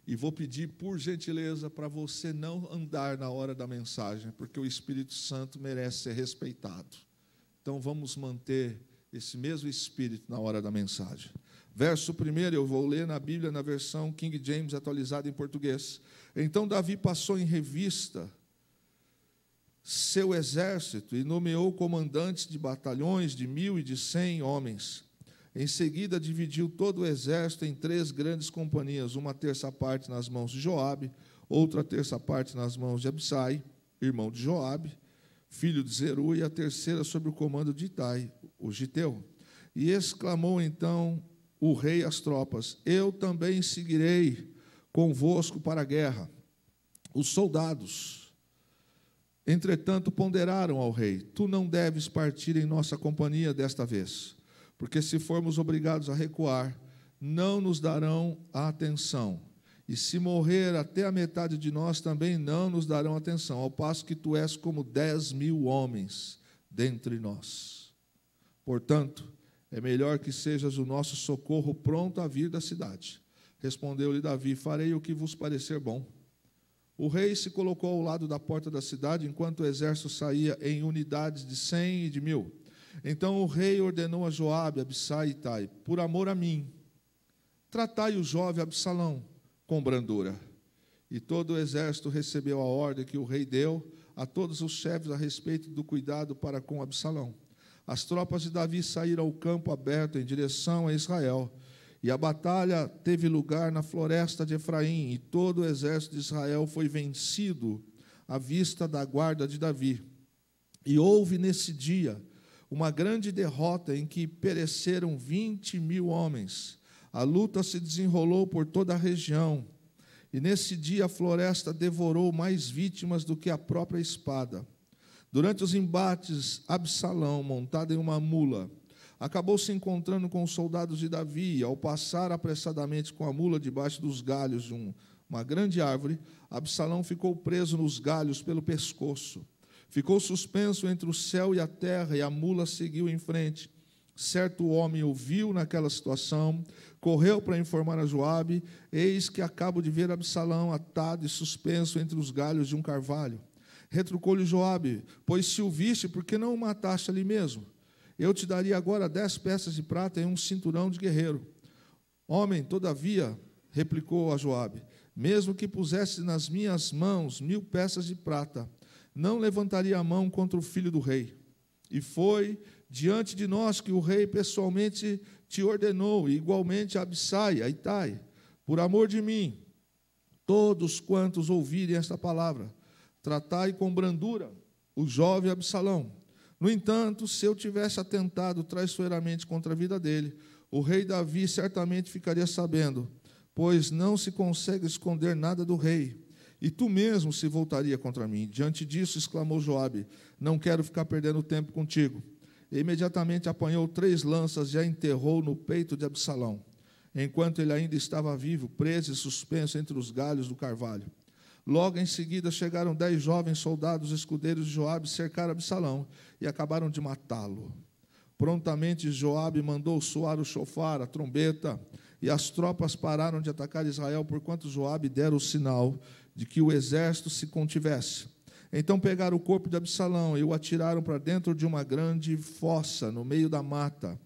E vou pedir, por gentileza, para você não andar na hora da mensagem, porque o Espírito Santo merece ser respeitado. Então, vamos manter esse mesmo espírito na hora da mensagem. Verso 1, eu vou ler na Bíblia, na versão King James, atualizada em português. Então, Davi passou em revista seu exército e nomeou comandantes de batalhões de 1.000 e de 100 homens. Em seguida, dividiu todo o exército em 3 grandes companhias, uma terça parte nas mãos de Joabe, outra terça parte nas mãos de Abisai, irmão de Joabe, filho de Zeru, e a terceira sob o comando de Itai, o giteu. E exclamou então o rei às tropas: eu também seguirei convosco para a guerra. Os soldados, entretanto, ponderaram ao rei: tu não deves partir em nossa companhia desta vez, porque se formos obrigados a recuar, não nos darão a atenção, e se morrer até a metade de nós, também não nos darão atenção, ao passo que tu és como 10.000 homens dentre nós. Portanto, é melhor que sejas o nosso socorro pronto a vir da cidade. Respondeu-lhe Davi: farei o que vos parecer bom. O rei se colocou ao lado da porta da cidade, enquanto o exército saía em unidades de 100 e de 1.000. Então o rei ordenou a Joabe, Abisai e Itai: por amor a mim, tratai o jovem Absalão com brandura. E todo o exército recebeu a ordem que o rei deu a todos os chefes a respeito do cuidado para com Absalão. As tropas de Davi saíram ao campo aberto em direção a Israel, e a batalha teve lugar na floresta de Efraim, e todo o exército de Israel foi vencido à vista da guarda de Davi. E houve nesse dia uma grande derrota em que pereceram 20.000 homens. A luta se desenrolou por toda a região, e nesse dia a floresta devorou mais vítimas do que a própria espada. Durante os embates, Absalão, montado em uma mula, acabou se encontrando com os soldados de Davi, e ao passar apressadamente com a mula debaixo dos galhos de uma grande árvore, Absalão ficou preso nos galhos pelo pescoço. Ficou suspenso entre o céu e a terra, e a mula seguiu em frente. Certo homem o viu naquela situação, correu para informar a Joabe: eis que acabo de ver Absalão atado e suspenso entre os galhos de um carvalho. Retrucou-lhe Joabe: pois se o viste, por que não o mataste ali mesmo? Eu te daria agora 10 peças de prata e um cinturão de guerreiro. Homem, todavia, replicou a Joabe, mesmo que pusesse nas minhas mãos 1.000 peças de prata, não levantaria a mão contra o filho do rei. E foi diante de nós que o rei pessoalmente te ordenou, e igualmente a Abisai, a Itai: por amor de mim, todos quantos ouvirem esta palavra, tratai com brandura o jovem Absalão. No entanto, se eu tivesse atentado traiçoeiramente contra a vida dele, o rei Davi certamente ficaria sabendo, pois não se consegue esconder nada do rei, e tu mesmo se voltaria contra mim. Diante disso, exclamou Joabe: não quero ficar perdendo tempo contigo. E imediatamente apanhou 3 lanças e a enterrou no peito de Absalão, enquanto ele ainda estava vivo, preso e suspenso entre os galhos do carvalho. Logo em seguida chegaram 10 jovens soldados escudeiros de Joabe, cercaram Absalão e acabaram de matá-lo. Prontamente Joabe mandou soar o chofar, a trombeta, e as tropas pararam de atacar Israel, porquanto Joabe dera o sinal de que o exército se contivesse. Então pegaram o corpo de Absalão e o atiraram para dentro de uma grande fossa no meio da mata,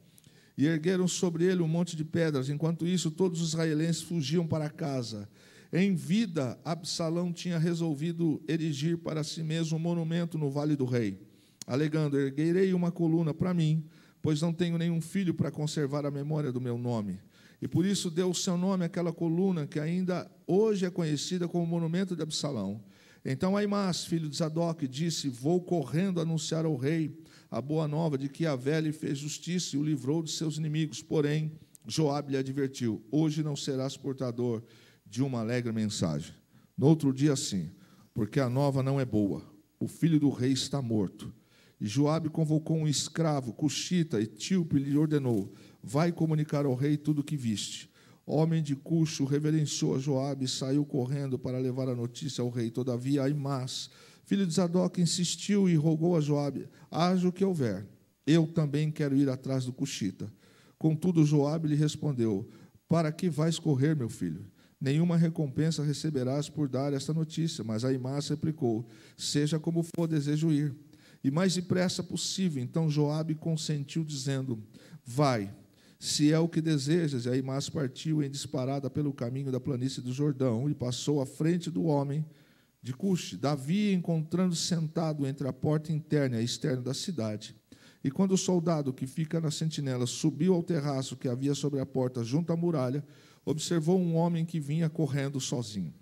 e ergueram sobre ele um monte de pedras. Enquanto isso, todos os israelenses fugiam para casa. Em vida, Absalão tinha resolvido erigir para si mesmo um monumento no Vale do Rei, alegando: erguerei uma coluna para mim, pois não tenho nenhum filho para conservar a memória do meu nome. E por isso deu o seu nome àquela coluna, que ainda hoje é conhecida como monumento de Absalão. Então Aimás, filho de Zadok, disse: vou correndo anunciar ao rei a boa nova de que Yahvé lhe fez justiça e o livrou de seus inimigos. Porém, Joabe lhe advertiu: hoje não serás portador de uma alegre mensagem. No outro dia, sim, porque a nova não é boa. O filho do rei está morto. E Joabe convocou um escravo, cuxita, etíope, e lhe ordenou: vai comunicar ao rei tudo o que viste. Homem de Cuxo reverenciou a Joabe e saiu correndo para levar a notícia ao rei. Todavia, Aimás, filho de Zadok, insistiu e rogou a Joabe: haja o que houver, eu também quero ir atrás do cuxita. Contudo, Joabe lhe respondeu: para que vais correr, meu filho? Nenhuma recompensa receberás por dar esta notícia. Mas Aimás replicou: seja como for, desejo ir. E mais depressa possível. Então Joabe consentiu, dizendo: vai, se é o que desejas. E Aimás partiu em disparada pelo caminho da planície do Jordão e passou à frente do homem de Cuxi. Davi, encontrando-se sentado entre a porta interna e a externa da cidade. E quando o soldado que fica na sentinela subiu ao terraço que havia sobre a porta junto à muralha, observou um homem que vinha correndo sozinho.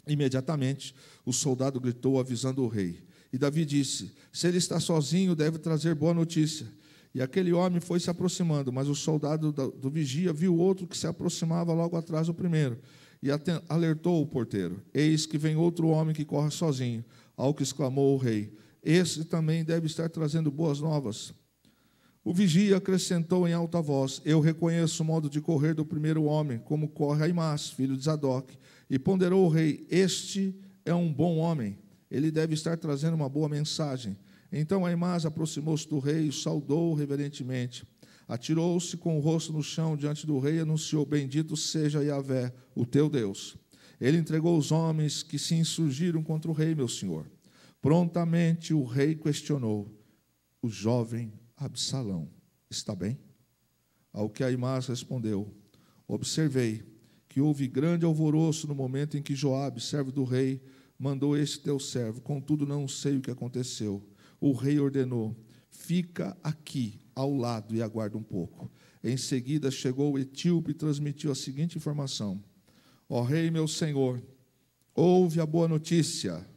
Imediatamente, o soldado gritou, avisando o rei. E Davi disse: se ele está sozinho, deve trazer boa notícia. E aquele homem foi se aproximando, mas o soldado do vigia viu outro que se aproximava logo atrás do primeiro, e alertou o porteiro: eis que vem outro homem que corre sozinho. Ao que exclamou o rei: esse também deve estar trazendo boas novas. O vigia acrescentou em alta voz: eu reconheço o modo de correr do primeiro homem, como corre Aimás, filho de Zadok. E ponderou o rei: este é um bom homem, ele deve estar trazendo uma boa mensagem. Então Aimás aproximou-se do rei e saudou reverentemente. Atirou-se com o rosto no chão diante do rei e anunciou: bendito seja Yahvé, o teu Deus. Ele entregou os homens que se insurgiram contra o rei, meu senhor. Prontamente o rei questionou: o jovem Absalão está bem? Ao que Aimás respondeu: observei que houve grande alvoroço no momento em que Joabe, servo do rei, mandou este teu servo, contudo não sei o que aconteceu. O rei ordenou: fica aqui ao lado e aguarda um pouco. Em seguida chegou o etíope e transmitiu a seguinte informação: ó rei, meu senhor, ouve a boa notícia.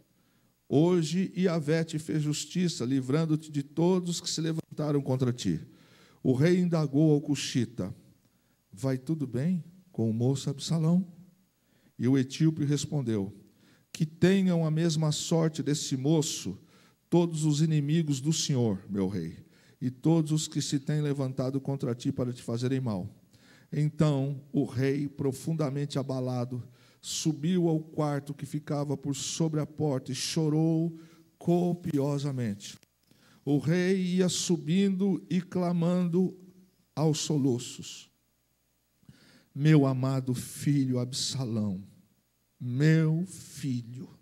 Hoje Yahvé te fez justiça, livrando-te de todos que se levantaram contra ti. O rei indagou ao cuxita: vai tudo bem com o moço Absalão? E o etíope respondeu: que tenham a mesma sorte desse moço todos os inimigos do Senhor, meu rei, e todos os que se têm levantado contra ti para te fazerem mal. Então o rei, profundamente abalado, subiu ao quarto que ficava por sobre a porta e chorou copiosamente. O rei ia subindo e clamando aos soluços: meu amado filho Absalão, meu filho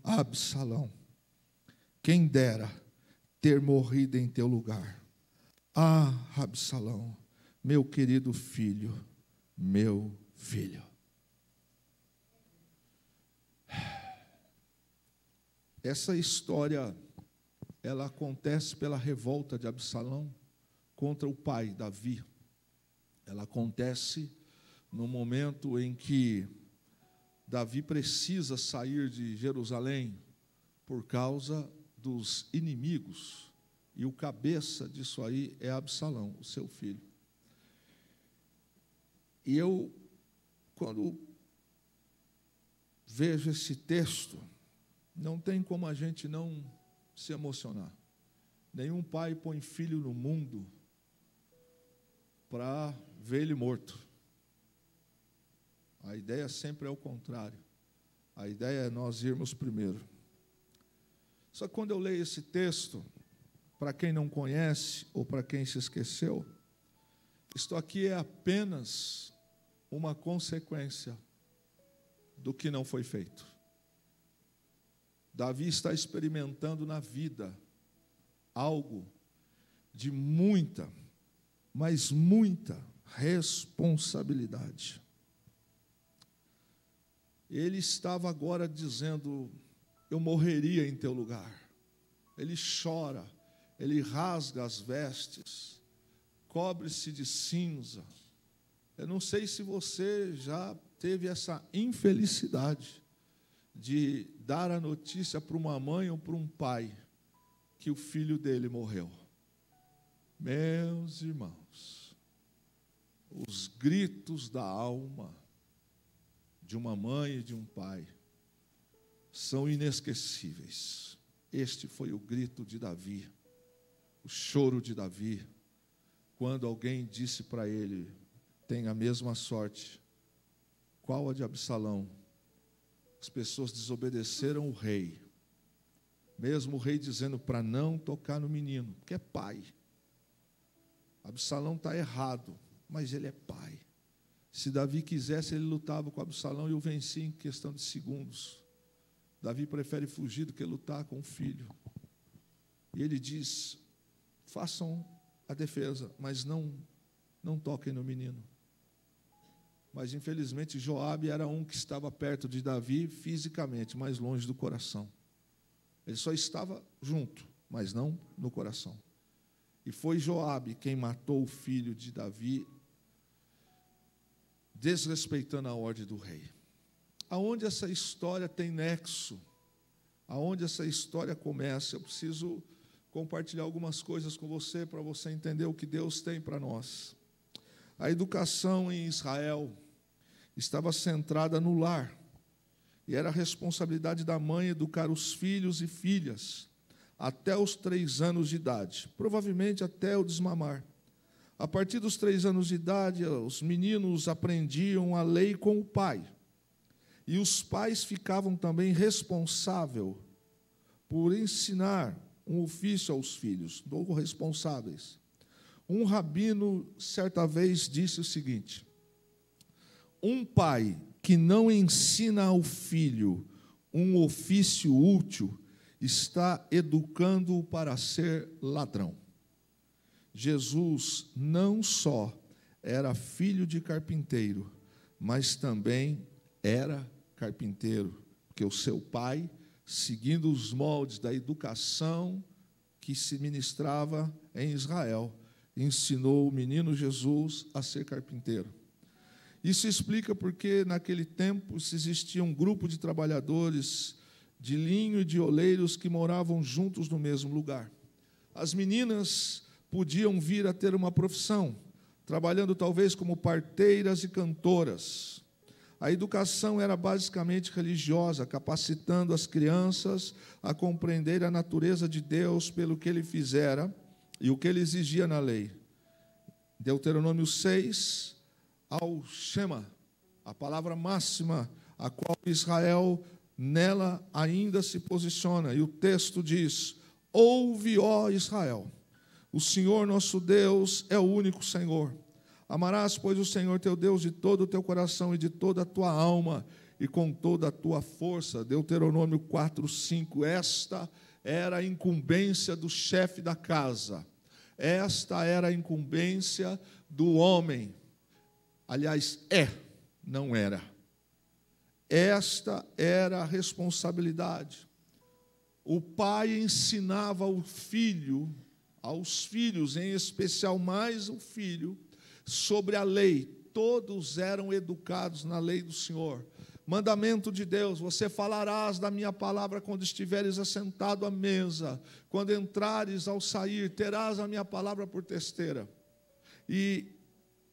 Absalão, quem dera ter morrido em teu lugar. Ah, Absalão, meu querido filho, meu filho. Essa história, ela acontece pela revolta de Absalão contra o pai, Davi. Ela acontece no momento em que Davi precisa sair de Jerusalém por causa dos inimigos. E o cabeça disso aí é Absalão, o seu filho. E eu, quando vejo esse texto, não tem como a gente não se emocionar. Nenhum pai põe filho no mundo para ver ele morto. A ideia sempre é o contrário. A ideia é nós irmos primeiro. Só que quando eu leio esse texto, para quem não conhece ou para quem se esqueceu, isto aqui é apenas uma consequência do que não foi feito. Davi está experimentando na vida algo de muita, mas muita responsabilidade. Ele estava agora dizendo: eu morreria em teu lugar. Ele chora, ele rasga as vestes, cobre-se de cinza. Eu não sei se você já teve essa infelicidade de dar a notícia para uma mãe ou para um pai que o filho dele morreu. Meus irmãos, os gritos da alma de uma mãe e de um pai são inesquecíveis. Este foi o grito de Davi, o choro de Davi, quando alguém disse para ele: tem a mesma sorte. Qual a de Absalão? As pessoas desobedeceram o rei, mesmo o rei dizendo para não tocar no menino, porque é pai. Absalão está errado, mas ele é pai. Se Davi quisesse, ele lutava com Absalão e o vencia em questão de segundos. Davi prefere fugir do que lutar com o filho. E ele diz: façam a defesa, mas não toquem no menino. Mas, infelizmente, Joabe era um que estava perto de Davi fisicamente, mas longe do coração. Ele só estava junto, mas não no coração. E foi Joabe quem matou o filho de Davi, desrespeitando a ordem do rei. Aonde essa história tem nexo, aonde essa história começa, eu preciso compartilhar algumas coisas com você, para você entender o que Deus tem para nós. A educação em Israel estava centrada no lar, e era a responsabilidade da mãe educar os filhos e filhas até os 3 anos de idade, provavelmente até o desmamar. A partir dos 3 anos de idade, os meninos aprendiam a lei com o pai, e os pais ficavam também responsáveis por ensinar um ofício aos filhos, ou responsáveis. Um rabino, certa vez, disse o seguinte: um pai que não ensina ao filho um ofício útil está educando-o para ser ladrão. Jesus não só era filho de carpinteiro, mas também era carpinteiro, porque o seu pai, seguindo os moldes da educação que se ministrava em Israel, ensinou o menino Jesus a ser carpinteiro. Isso explica porque naquele tempo existia um grupo de trabalhadores de linho e de oleiros que moravam juntos no mesmo lugar. As meninas podiam vir a ter uma profissão, trabalhando talvez como parteiras e cantoras. A educação era basicamente religiosa, capacitando as crianças a compreender a natureza de Deus pelo que Ele fizera e o que Ele exigia na lei. Deuteronômio 6, ao Shema, a palavra máxima, a qual Israel nela ainda se posiciona. E o texto diz: ouve, ó Israel, o Senhor nosso Deus é o único Senhor. Amarás, pois, o Senhor teu Deus de todo o teu coração e de toda a tua alma e com toda a tua força. Deuteronômio 4:5. Esta era a incumbência do chefe da casa. Esta era a incumbência do homem. Aliás, não era. Esta era a responsabilidade. O pai ensinava ao filho, aos filhos, em especial mais o filho, sobre a lei. Todos eram educados na lei do Senhor. Mandamento de Deus: você falarás da minha palavra quando estiveres assentado à mesa, quando entrares ao sair, terás a minha palavra por testeira. E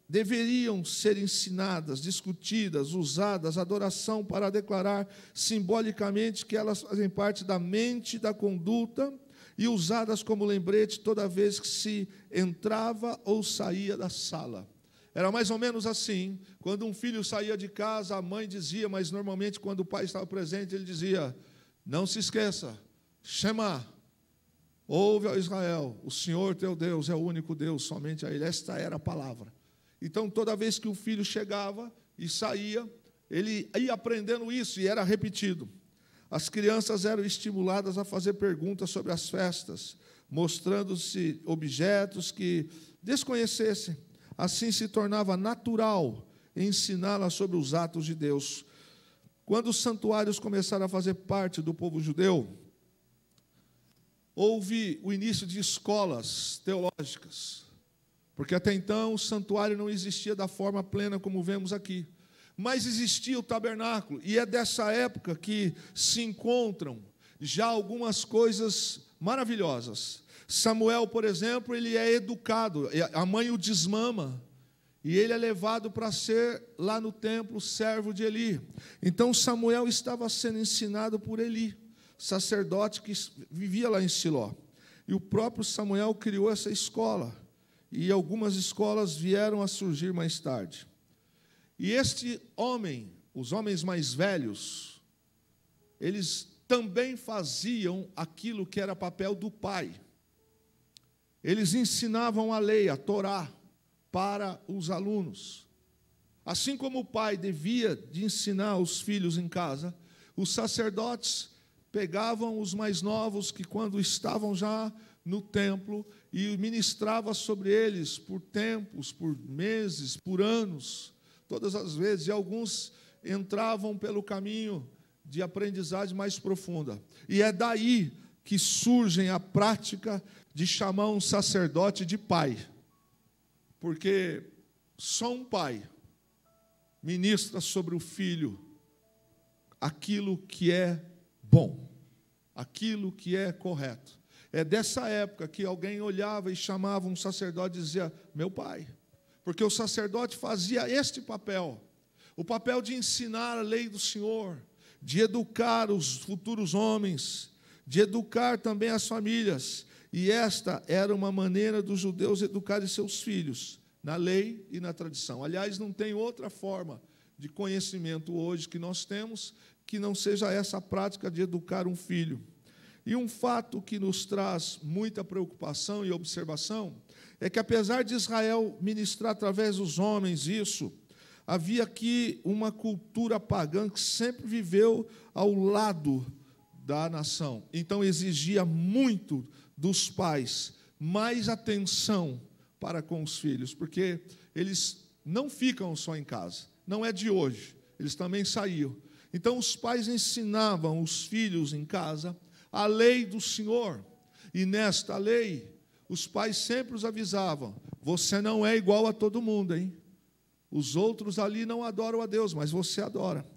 deveriam ser ensinadas, discutidas, usadas, adoração para declarar simbolicamente que elas fazem parte da mente e da conduta, e usadas como lembrete toda vez que se entrava ou saía da sala. Era mais ou menos assim: quando um filho saía de casa, a mãe dizia, mas normalmente quando o pai estava presente, ele dizia: não se esqueça, Shema, ouve, ó Israel, o Senhor teu Deus é o único Deus, somente a Ele. Esta era a palavra. Então, toda vez que o filho chegava e saía, ele ia aprendendo isso e era repetido. As crianças eram estimuladas a fazer perguntas sobre as festas, mostrando-se objetos que desconhecessem. Assim se tornava natural ensiná-las sobre os atos de Deus. Quando os santuários começaram a fazer parte do povo judeu, houve o início de escolas teológicas, porque até então o santuário não existia da forma plena como vemos aqui. Mas existia o tabernáculo, e é dessa época que se encontram já algumas coisas maravilhosas. Samuel, por exemplo, ele é educado, a mãe o desmama, e ele é levado para ser, lá no templo, servo de Eli. Então Samuel estava sendo ensinado por Eli, sacerdote que vivia lá em Siló. E o próprio Samuel criou essa escola, e algumas escolas vieram a surgir mais tarde. E este homem, os homens mais velhos, eles também faziam aquilo que era papel do pai. Eles ensinavam a lei, a Torá, para os alunos. Assim como o pai devia de ensinar os filhos em casa, os sacerdotes pegavam os mais novos que quando estavam já no templo e ministrava sobre eles por tempos, por meses, por anos, todas as vezes, e alguns entravam pelo caminho de aprendizagem mais profunda. E é daí que surge a prática de chamar um sacerdote de pai, porque só um pai ministra sobre o filho aquilo que é bom, aquilo que é correto. É dessa época que alguém olhava e chamava um sacerdote e dizia, meu pai, porque o sacerdote fazia este papel, o papel de ensinar a lei do Senhor, de educar os futuros homens, de educar também as famílias, e esta era uma maneira dos judeus educarem seus filhos, na lei e na tradição. Aliás, não tem outra forma de conhecimento hoje que nós temos que não seja essa prática de educar um filho. E um fato que nos traz muita preocupação e observação é que, apesar de Israel ministrar através dos homens isso, havia aqui uma cultura pagã que sempre viveu ao lado da nação. Então, exigia muito dos pais mais atenção para com os filhos, porque eles não ficam só em casa, não é de hoje, eles também saíam. Então, os pais ensinavam os filhos em casa a lei do Senhor, e nesta lei, os pais sempre os avisavam, você não é igual a todo mundo, hein? Os outros ali não adoram a Deus, mas você adora.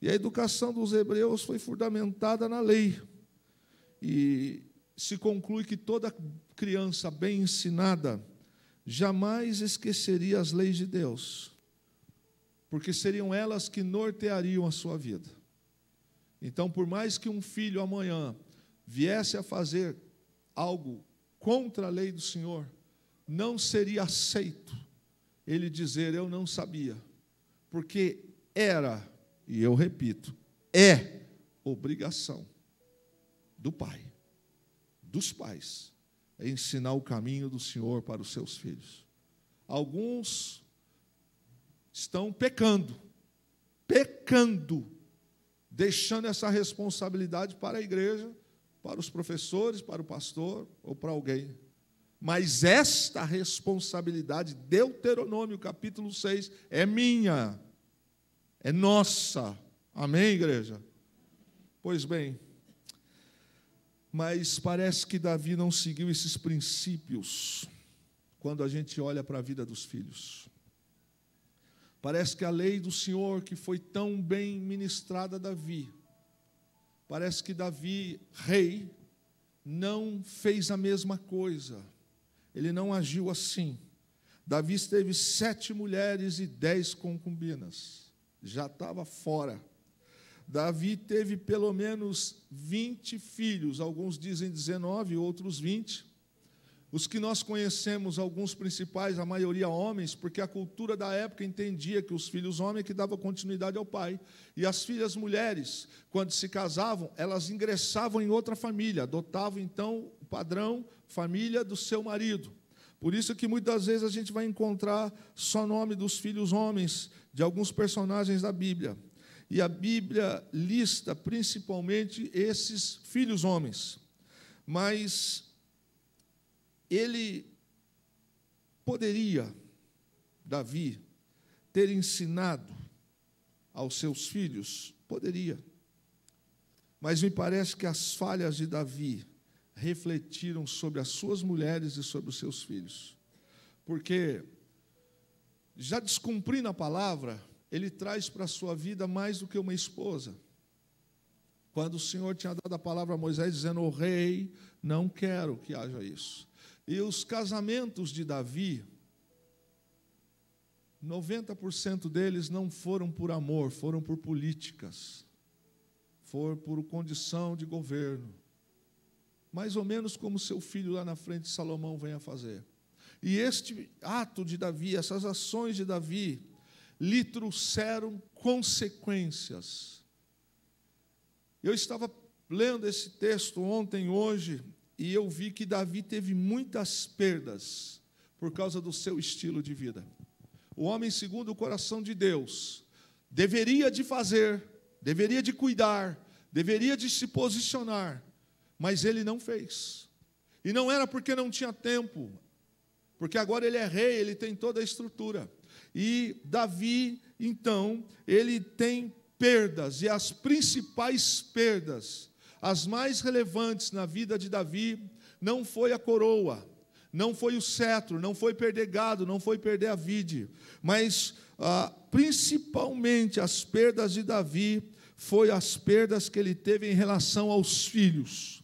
E a educação dos hebreus foi fundamentada na lei, e se conclui que toda criança bem ensinada jamais esqueceria as leis de Deus, porque seriam elas que norteariam a sua vida. Então, por mais que um filho amanhã viesse a fazer algo contra a lei do Senhor, não seria aceito ele dizer, eu não sabia, porque era, e eu repito, é obrigação do pai, dos pais, é ensinar o caminho do Senhor para os seus filhos. Alguns estão pecando, deixando essa responsabilidade para a igreja, para os professores, para o pastor ou para alguém. Mas esta responsabilidade, Deuteronômio capítulo 6, é minha, é nossa. Amém, igreja? Pois bem, mas parece que Davi não seguiu esses princípios quando a gente olha para a vida dos filhos. Parece que a lei do Senhor, que foi tão bem ministrada a Davi, parece que Davi, rei, não fez a mesma coisa. Ele não agiu assim. Davi teve 7 mulheres e 10 concubinas. Já estava fora. Davi teve pelo menos 20 filhos. Alguns dizem 19, outros 20. Os que nós conhecemos, alguns principais, a maioria homens, porque a cultura da época entendia que os filhos homens que davam continuidade ao pai. E as filhas mulheres, quando se casavam, elas ingressavam em outra família, adotavam então o padrão família do seu marido. Por isso que muitas vezes a gente vai encontrar só nome dos filhos homens de alguns personagens da Bíblia. E a Bíblia lista principalmente esses filhos homens. Mas ele poderia, Davi, ter ensinado aos seus filhos? Poderia. Mas me parece que as falhas de Davi refletiram sobre as suas mulheres e sobre os seus filhos. Porque, já descumprindo a palavra, ele traz para a sua vida mais do que uma esposa. Quando o Senhor tinha dado a palavra a Moisés, dizendo, o rei, não quero que haja isso. E os casamentos de Davi, 90% deles não foram por amor, foram por políticas, foram por condição de governo. Mais ou menos como seu filho lá na frente, Salomão, vem a fazer. E este ato de Davi, essas ações de Davi, lhe trouxeram consequências. Eu estava lendo esse texto ontem, hoje, e eu vi que Davi teve muitas perdas por causa do seu estilo de vida. o homem segundo o coração de Deus, deveria de fazer, deveria de cuidar, deveria de se posicionar, mas ele não fez. E não era porque não tinha tempo, porque agora ele é rei, ele tem toda a estrutura. E Davi, então, ele tem perdas, e as principais perdas, as mais relevantes na vida de Davi, não foi a coroa, não foi o cetro, não foi perder gado, não foi perder a vide, mas principalmente as perdas de Davi foi as perdas que ele teve em relação aos filhos.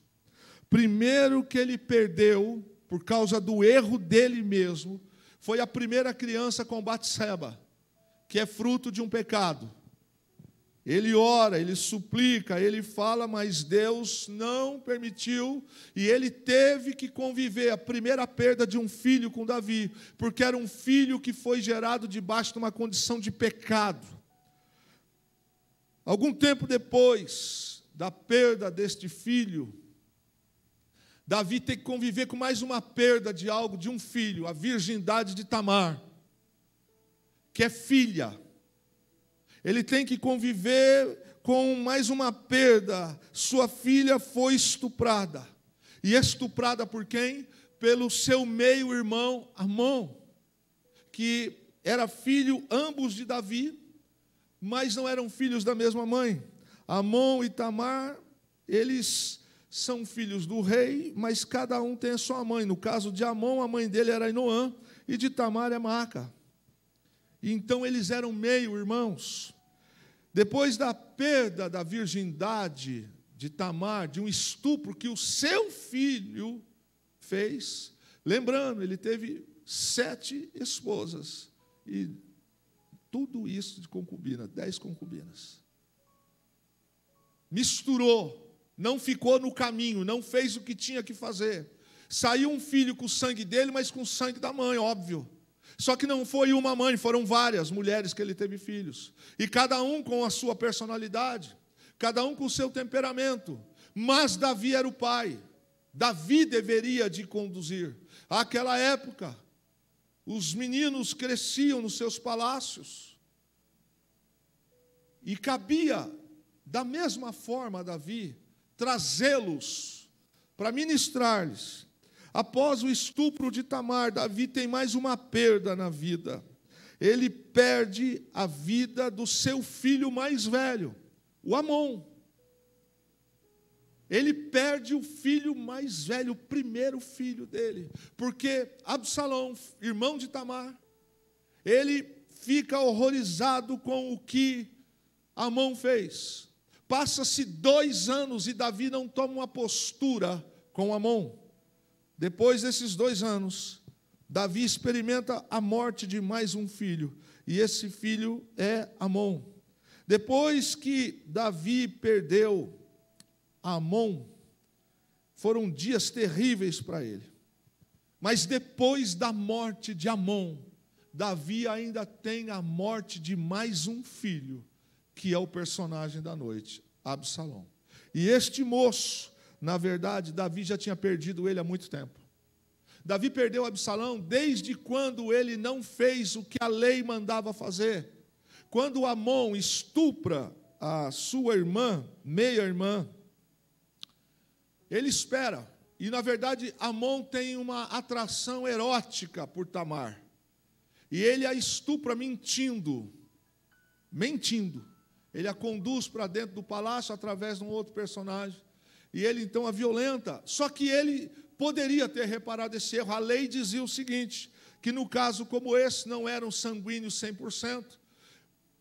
Primeiro que ele perdeu, por causa do erro dele mesmo, foi a primeira criança com Batseba, que é fruto de um pecado. Ele ora, ele suplica, ele fala, mas Deus não permitiu, e ele teve que conviver a primeira perda de um filho com Davi, porque era um filho que foi gerado debaixo de uma condição de pecado. Algum tempo depois da perda deste filho, Davi tem que conviver com mais uma perda de algo, de um filho, a virgindade de Tamar, que é filha. Ele tem que conviver com mais uma perda. Sua filha foi estuprada. E estuprada por quem? Pelo seu meio-irmão Amon, que era filho ambos de Davi, mas não eram filhos da mesma mãe. Amon e Tamar, eles são filhos do rei, mas cada um tem a sua mãe. No caso de Amon, a mãe dele era Inoã, e de Tamar é Maaca. Então eles eram meio-irmãos. Depois da perda da virgindade de Tamar, de um estupro que o seu filho fez, lembrando, ele teve 7 esposas, e tudo isso de concubina, 10 concubinas. Misturou, não ficou no caminho, não fez o que tinha que fazer. Saiu um filho com o sangue dele, mas com o sangue da mãe, óbvio. Só que não foi uma mãe, foram várias mulheres que ele teve filhos. E cada um com a sua personalidade, cada um com o seu temperamento. Mas Davi era o pai. Davi deveria de conduzir. Àquela época, os meninos cresciam nos seus palácios. E cabia, da mesma forma, a Davi, trazê-los para ministrar-lhes. Após o estupro de Tamar, Davi tem mais uma perda na vida. Ele perde a vida do seu filho mais velho, o Amon. Ele perde o filho mais velho, o primeiro filho dele, porque Absalão, irmão de Tamar, ele fica horrorizado com o que Amon fez. Passa-se 2 anos e Davi não toma uma postura com Amon. Depois desses 2 anos, Davi experimenta a morte de mais um filho, e esse filho é Amon. Depois que Davi perdeu Amon, foram dias terríveis para ele. Mas depois da morte de Amon, Davi ainda tem a morte de mais um filho, que é o personagem da noite, Absalão. E este moço, na verdade, Davi já tinha perdido ele há muito tempo. Davi perdeu Absalão desde quando ele não fez o que a lei mandava fazer. Quando Amon estupra a sua irmã, meia-irmã, ele espera. E, na verdade, Amon tem uma atração erótica por Tamar. E ele a estupra mentindo. Ele a conduz para dentro do palácio através de um outro personagem. E ele então a violenta. Só que ele poderia ter reparado esse erro. A lei dizia o seguinte, que no caso como esse não eram sanguíneos 100%,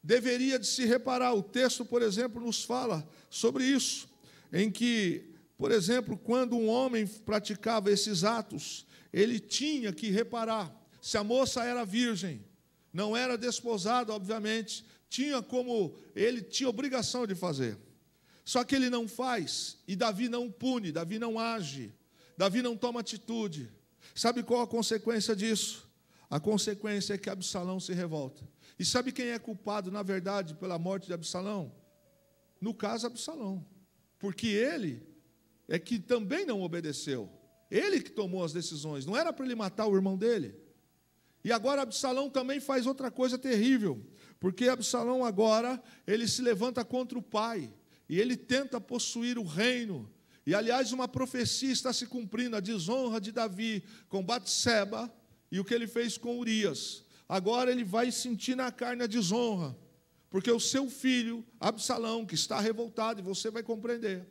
deveria de se reparar. O texto, por exemplo, nos fala sobre isso, em que, por exemplo, quando um homem praticava esses atos, ele tinha que reparar se a moça era virgem, não era desposada, obviamente, ele tinha obrigação de fazer. Só que ele não faz, e Davi não pune, Davi não age, Davi não toma atitude. Sabe qual a consequência disso? A consequência é que Absalão se revolta. E sabe quem é culpado, na verdade, pela morte de Absalão? No caso, Absalão. Porque ele é que também não obedeceu. Ele que tomou as decisões. Não era para ele matar o irmão dele. E agora Absalão também faz outra coisa terrível, porque Absalão agora, ele se levanta contra o pai, e ele tenta possuir o reino. E, aliás, uma profecia está se cumprindo, a desonra de Davi com Batseba, e o que ele fez com Urias. Agora ele vai sentir na carne a desonra, porque o seu filho, Absalão, que está revoltado, e você vai compreender,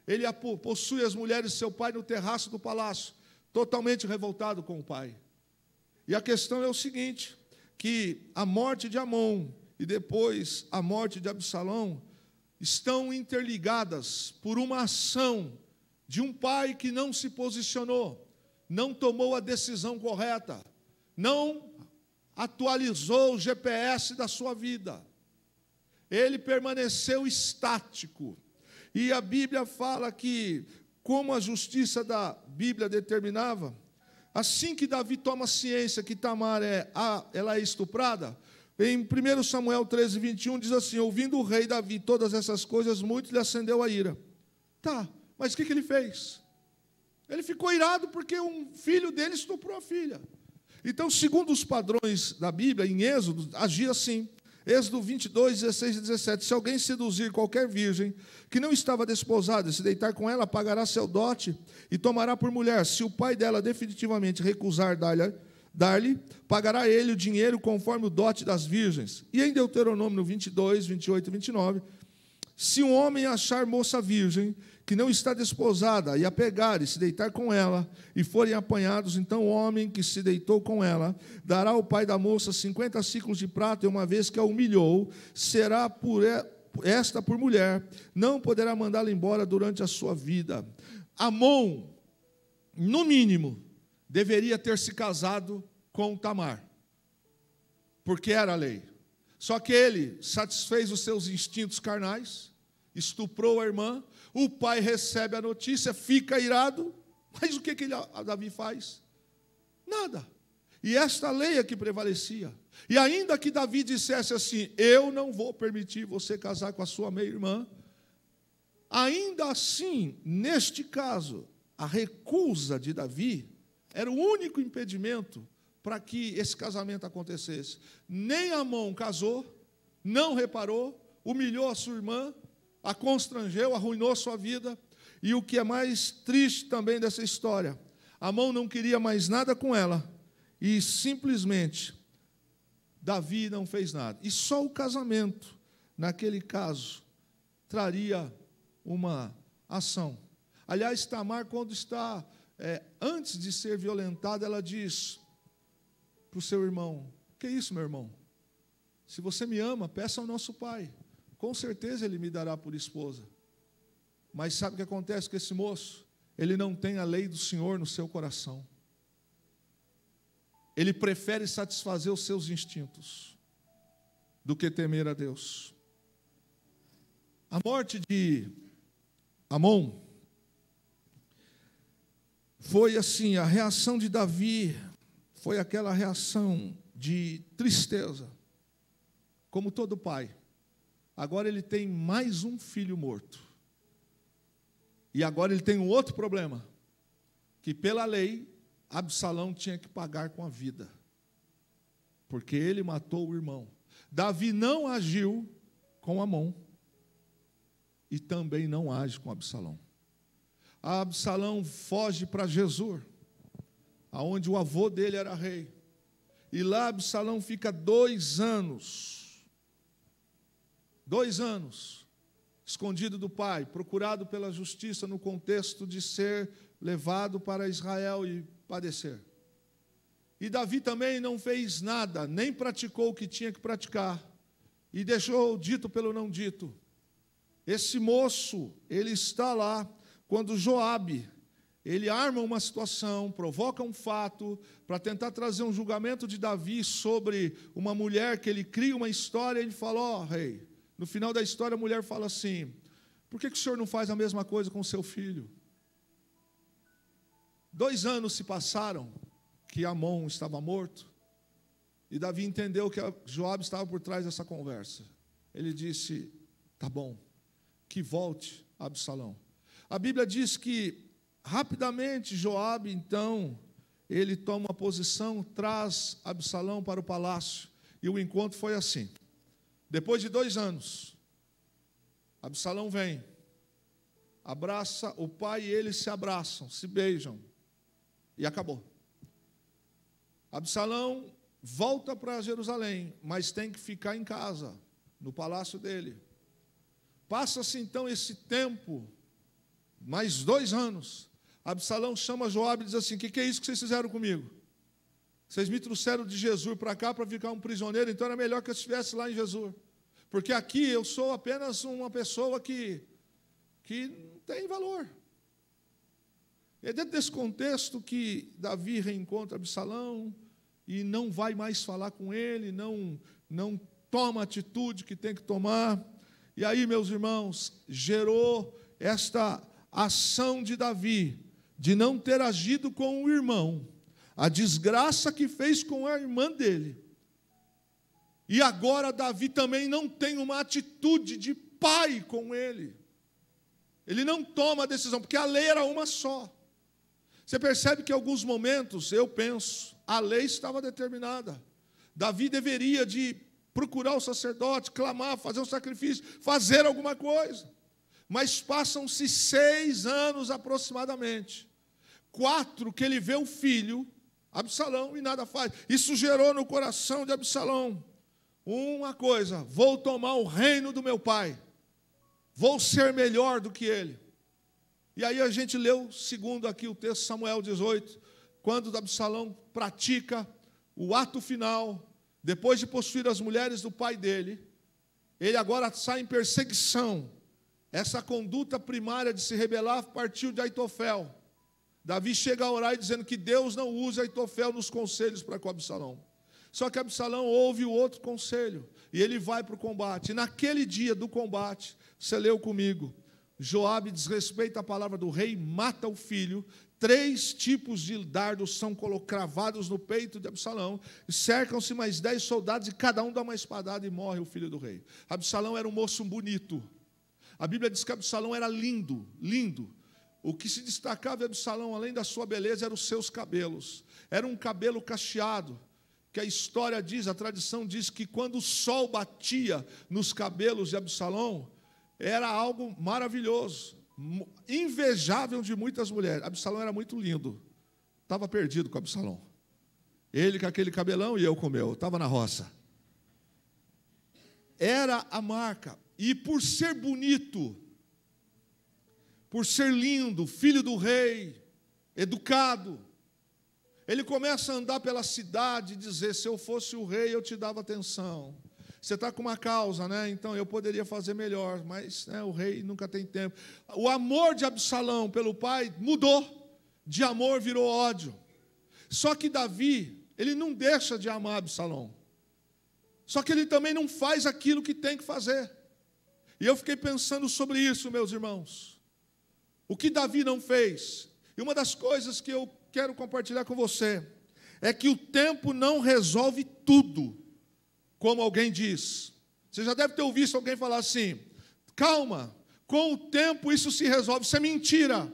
ele possui as mulheres de seu pai no terraço do palácio, totalmente revoltado com o pai. E a questão é o seguinte, que a morte de Amon e depois a morte de Absalão estão interligadas por uma ação de um pai que não se posicionou, não tomou a decisão correta, não atualizou o GPS da sua vida. Ele permaneceu estático. E a Bíblia fala que, como a justiça da Bíblia determinava, assim que Davi toma ciência que Tamar ela é estuprada, em 1 Samuel 13, 21, diz assim, ouvindo o rei Davi todas essas coisas, muito lhe acendeu a ira. Tá, mas o que ele fez? Ele ficou irado porque um filho dele estuprou a filha. Então, segundo os padrões da Bíblia, em Êxodo, agia assim. Êxodo 22, 16 e 17. Se alguém seduzir qualquer virgem que não estava desposada e se deitar com ela, pagará seu dote e tomará por mulher. Se o pai dela definitivamente recusar dar-lhe, pagará ele o dinheiro conforme o dote das virgens. E em Deuteronômio 22, 28 e 29, se um homem achar moça virgem, que não está desposada, e a pegar e se deitar com ela, e forem apanhados, então o homem que se deitou com ela, dará ao pai da moça 50 ciclos de prata, e uma vez que a humilhou, será por mulher, não poderá mandá-la embora durante a sua vida. Amon, no mínimo, deveria ter se casado com Tamar, porque era a lei. Só que ele satisfez os seus instintos carnais, estuprou a irmã, o pai recebe a notícia, fica irado, mas o que Davi faz? Nada. E esta lei é que prevalecia. E ainda que Davi dissesse assim, eu não vou permitir você casar com a sua meia-irmã, ainda assim, neste caso, a recusa de Davi era o único impedimento para que esse casamento acontecesse. Nem Amon casou, não reparou, humilhou a sua irmã, a constrangeu, arruinou sua vida. E o que é mais triste também dessa história, Amon não queria mais nada com ela, e simplesmente Davi não fez nada. E só o casamento, naquele caso, traria uma ação. Aliás, Tamar, quando está, antes de ser violentada, ela diz para o seu irmão, que é isso, meu irmão? Se você me ama, peça ao nosso pai. Com certeza ele me dará por esposa. Mas sabe o que acontece com esse moço? Ele não tem a lei do Senhor no seu coração. Ele prefere satisfazer os seus instintos do que temer a Deus. A morte de Amon foi assim, a reação de Davi foi aquela reação de tristeza, como todo pai. Agora ele tem mais um filho morto. E agora ele tem um outro problema, que pela lei, Absalão tinha que pagar com a vida, porque ele matou o irmão. Davi não agiu com Amon, e também não age com Absalão. Absalão foge para Gesur, aonde o avô dele era rei. E lá Absalão fica 2 anos, escondido do pai, procurado pela justiça no contexto de ser levado para Israel e padecer. E Davi também não fez nada, nem praticou o que tinha que praticar, e deixou dito pelo não dito. Esse moço, ele está lá, quando Joabe, ele arma uma situação, provoca um fato, para tentar trazer um julgamento de Davi sobre uma mulher, que ele cria uma história, ele fala, ó, rei, no final da história a mulher fala assim, por que o senhor não faz a mesma coisa com o seu filho? 2 anos se passaram, que Amon estava morto, e Davi entendeu que Joabe estava por trás dessa conversa. Ele disse, tá bom, que volte Absalão. A Bíblia diz que, rapidamente, Joabe, então, ele toma uma posição, traz Absalão para o palácio, e o encontro foi assim. Depois de 2 anos, Absalão vem, abraça o pai e eles se abraçam, se beijam, e acabou. Absalão volta para Jerusalém, mas tem que ficar em casa, no palácio dele. Passa-se então esse tempo, mais 2 anos, Absalão chama Joabe e diz assim: o que é isso que vocês fizeram comigo? Vocês me trouxeram de Jesus para cá para ficar um prisioneiro, então era melhor que eu estivesse lá em Jesus, porque aqui eu sou apenas uma pessoa que não tem valor. É dentro desse contexto que Davi reencontra Absalão e não vai mais falar com ele, não toma a atitude que tem que tomar. E aí, meus irmãos, gerou esta ação de Davi, de não ter agido com o irmão, a desgraça que fez com a irmã dele. E agora Davi também não tem uma atitude de pai com ele. Ele não toma a decisão, porque a lei era uma só. Você percebe que em alguns momentos, eu penso, a lei estava determinada. Davi deveria de procurar o sacerdote, clamar, fazer um sacrifício, fazer alguma coisa. Mas passam-se 6 anos aproximadamente. 4 que ele vê o filho, Absalão, e nada faz. Isso gerou no coração de Absalão uma coisa: vou tomar o reino do meu pai, vou ser melhor do que ele. E aí a gente leu, segundo aqui o texto, Samuel 18, quando Absalão pratica o ato final, depois de possuir as mulheres do pai dele, ele agora sai em perseguição. Essa conduta primária de se rebelar partiu de Aitofel. Davi chega a orar dizendo que Deus não use Aitofel nos conselhos para com Absalão. Só que Absalão ouve o outro conselho, e ele vai para o combate. E naquele dia do combate, você leu comigo, Joabe desrespeita a palavra do rei, mata o filho. 3 tipos de dardos são cravados no peito de Absalão, cercam-se mais 10 soldados, e cada um dá uma espadada e morre o filho do rei. Absalão era um moço bonito. A Bíblia diz que Absalão era lindo, lindo. O que se destacava de Absalão, além da sua beleza, eram os seus cabelos. Era um cabelo cacheado, que a história diz, a tradição diz que quando o sol batia nos cabelos de Absalão, era algo maravilhoso, invejável de muitas mulheres. Absalão era muito lindo. Estava perdido com Absalão. Ele com aquele cabelão e eu com o meu. Estava na roça. Era a marca. E por ser bonito, por ser lindo, filho do rei, educado, ele começa a andar pela cidade e dizer: se eu fosse o rei, eu te dava atenção. Você está com uma causa, né? Então eu poderia fazer melhor, mas o rei nunca tem tempo. O amor de Absalão pelo pai mudou, de amor virou ódio. Só que Davi, ele não deixa de amar Absalão. Só que ele também não faz aquilo que tem que fazer. E eu fiquei pensando sobre isso, meus irmãos. O que Davi não fez? E uma das coisas que eu quero compartilhar com você é que o tempo não resolve tudo, como alguém diz. Você já deve ter ouvido alguém falar assim: calma, com o tempo isso se resolve. Isso é mentira.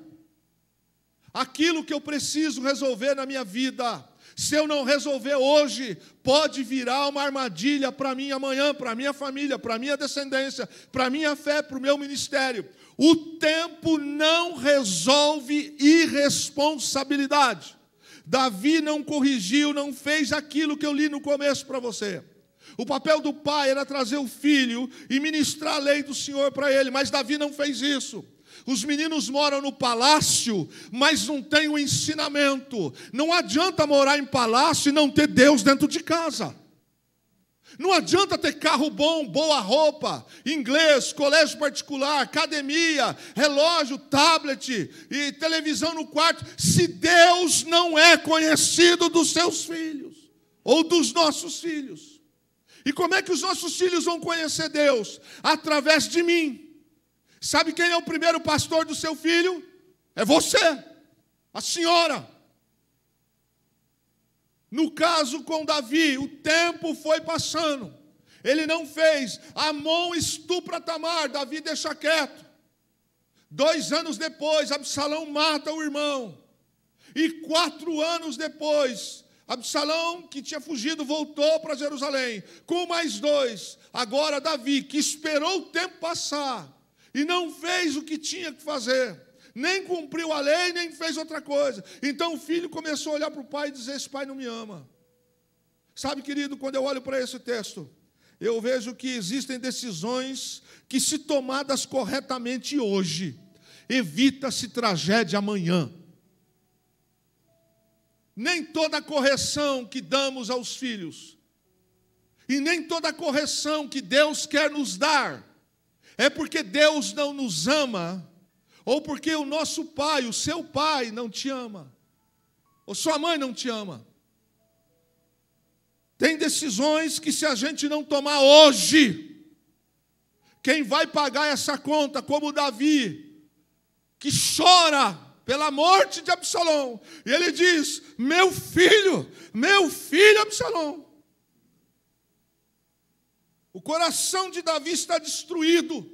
Aquilo que eu preciso resolver na minha vida, se eu não resolver hoje, pode virar uma armadilha para mim amanhã, para a minha família, para a minha descendência, para a minha fé, para o meu ministério. O tempo não resolve irresponsabilidade. Davi não corrigiu, não fez aquilo que eu li no começo para você. O papel do pai era trazer o filho e ministrar a lei do Senhor para ele, mas Davi não fez isso. Os meninos moram no palácio, mas não tem o ensinamento. Não adianta morar em palácio e não ter Deus dentro de casa. Não adianta ter carro bom, boa roupa, inglês, colégio particular, academia, relógio, tablet e televisão no quarto, se Deus não é conhecido dos seus filhos ou dos nossos filhos. E como é que os nossos filhos vão conhecer Deus? Através de mim. Sabe quem é o primeiro pastor do seu filho? É você, a senhora. No caso com Davi, o tempo foi passando. Ele não fez. Amon estupra Tamar, Davi deixa quieto. 2 anos depois, Absalão mata o irmão. E 4 anos depois, Absalão, que tinha fugido, voltou para Jerusalém, com mais 2. Agora Davi, que esperou o tempo passar, e não fez o que tinha que fazer, nem cumpriu a lei, nem fez outra coisa. Então o filho começou a olhar para o pai e dizer: esse pai não me ama. Sabe, querido, quando eu olho para esse texto, eu vejo que existem decisões que, se tomadas corretamente hoje, evita-se tragédia amanhã. Nem toda correção que damos aos filhos, e nem toda correção que Deus quer nos dar, é porque Deus não nos ama, ou porque o nosso pai, o seu pai, não te ama, ou sua mãe não te ama. Tem decisões que, se a gente não tomar hoje, quem vai pagar essa conta, como Davi, que chora pela morte de Absalão, e ele diz: meu filho Absalão. O coração de Davi está destruído.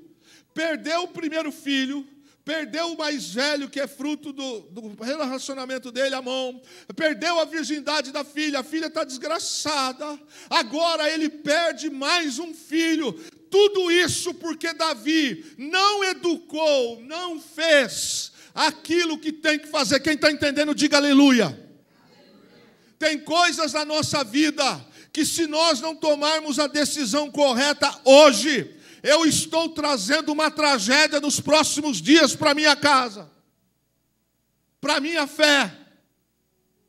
Perdeu o primeiro filho, perdeu o mais velho, que é fruto do relacionamento dele, Amon. Perdeu a virgindade da filha, a filha está desgraçada. Agora ele perde mais um filho. Tudo isso porque Davi não educou, não fez aquilo que tem que fazer. Quem está entendendo, diga aleluia. Tem coisas na nossa vida que, se nós não tomarmos a decisão correta hoje, eu estou trazendo uma tragédia nos próximos dias para a minha casa, para a minha fé,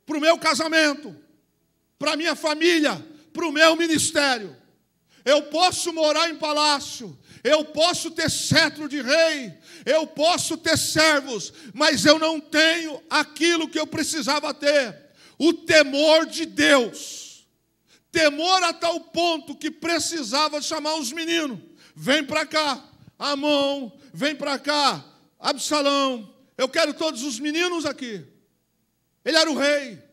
para o meu casamento, para a minha família, para o meu ministério. Eu posso morar em palácio, eu posso ter cetro de rei, eu posso ter servos, mas eu não tenho aquilo que eu precisava ter: o temor de Deus. Temor a tal ponto que precisava chamar os meninos: vem para cá, Amon, vem para cá, Absalão, eu quero todos os meninos aqui. Ele era o rei,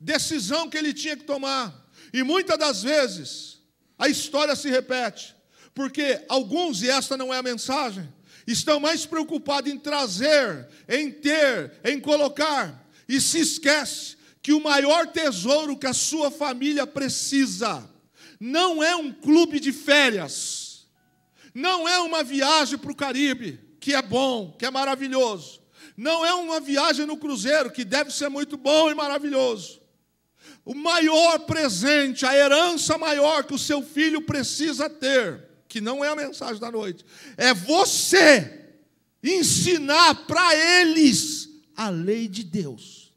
decisão que ele tinha que tomar. E muitas das vezes a história se repete, porque alguns, e esta não é a mensagem, estão mais preocupados em trazer, em ter, em colocar, e se esquece que o maior tesouro que a sua família precisa não é um clube de férias, não é uma viagem para o Caribe, que é bom, que é maravilhoso, não é uma viagem no cruzeiro, que deve ser muito bom e maravilhoso. O maior presente, a herança maior que o seu filho precisa ter, que não é a mensagem da noite, é você ensinar para eles a lei de Deus.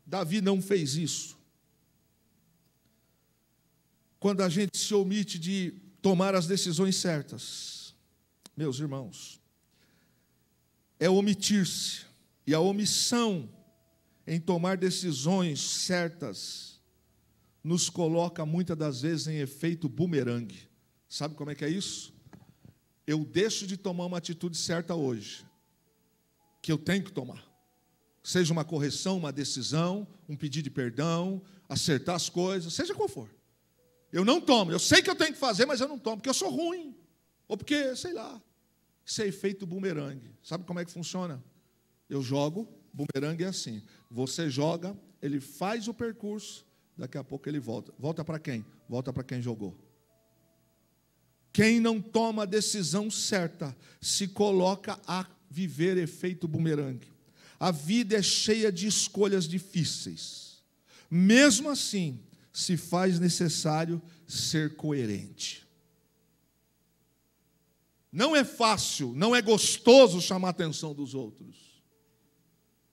Davi não fez isso. Quando a gente se omite de tomar as decisões certas, meus irmãos, é omitir-se. E a omissão em tomar decisões certas nos coloca muitas das vezes em efeito bumerangue. Sabe como é que é isso? Eu deixo de tomar uma atitude certa hoje, que eu tenho que tomar. Seja uma correção, uma decisão, um pedido de perdão, acertar as coisas, seja qual for. Eu não tomo, eu sei que eu tenho que fazer, mas eu não tomo, porque eu sou ruim. Ou porque, sei lá, isso é efeito bumerangue. Sabe como é que funciona? Eu jogo, bumerangue é assim. Você joga, ele faz o percurso, daqui a pouco ele volta. Volta para quem? Volta para quem jogou. Quem não toma a decisão certa, se coloca a viver efeito bumerangue. A vida é cheia de escolhas difíceis. Mesmo assim, se faz necessário ser coerente. Não é fácil, não é gostoso chamar a atenção dos outros.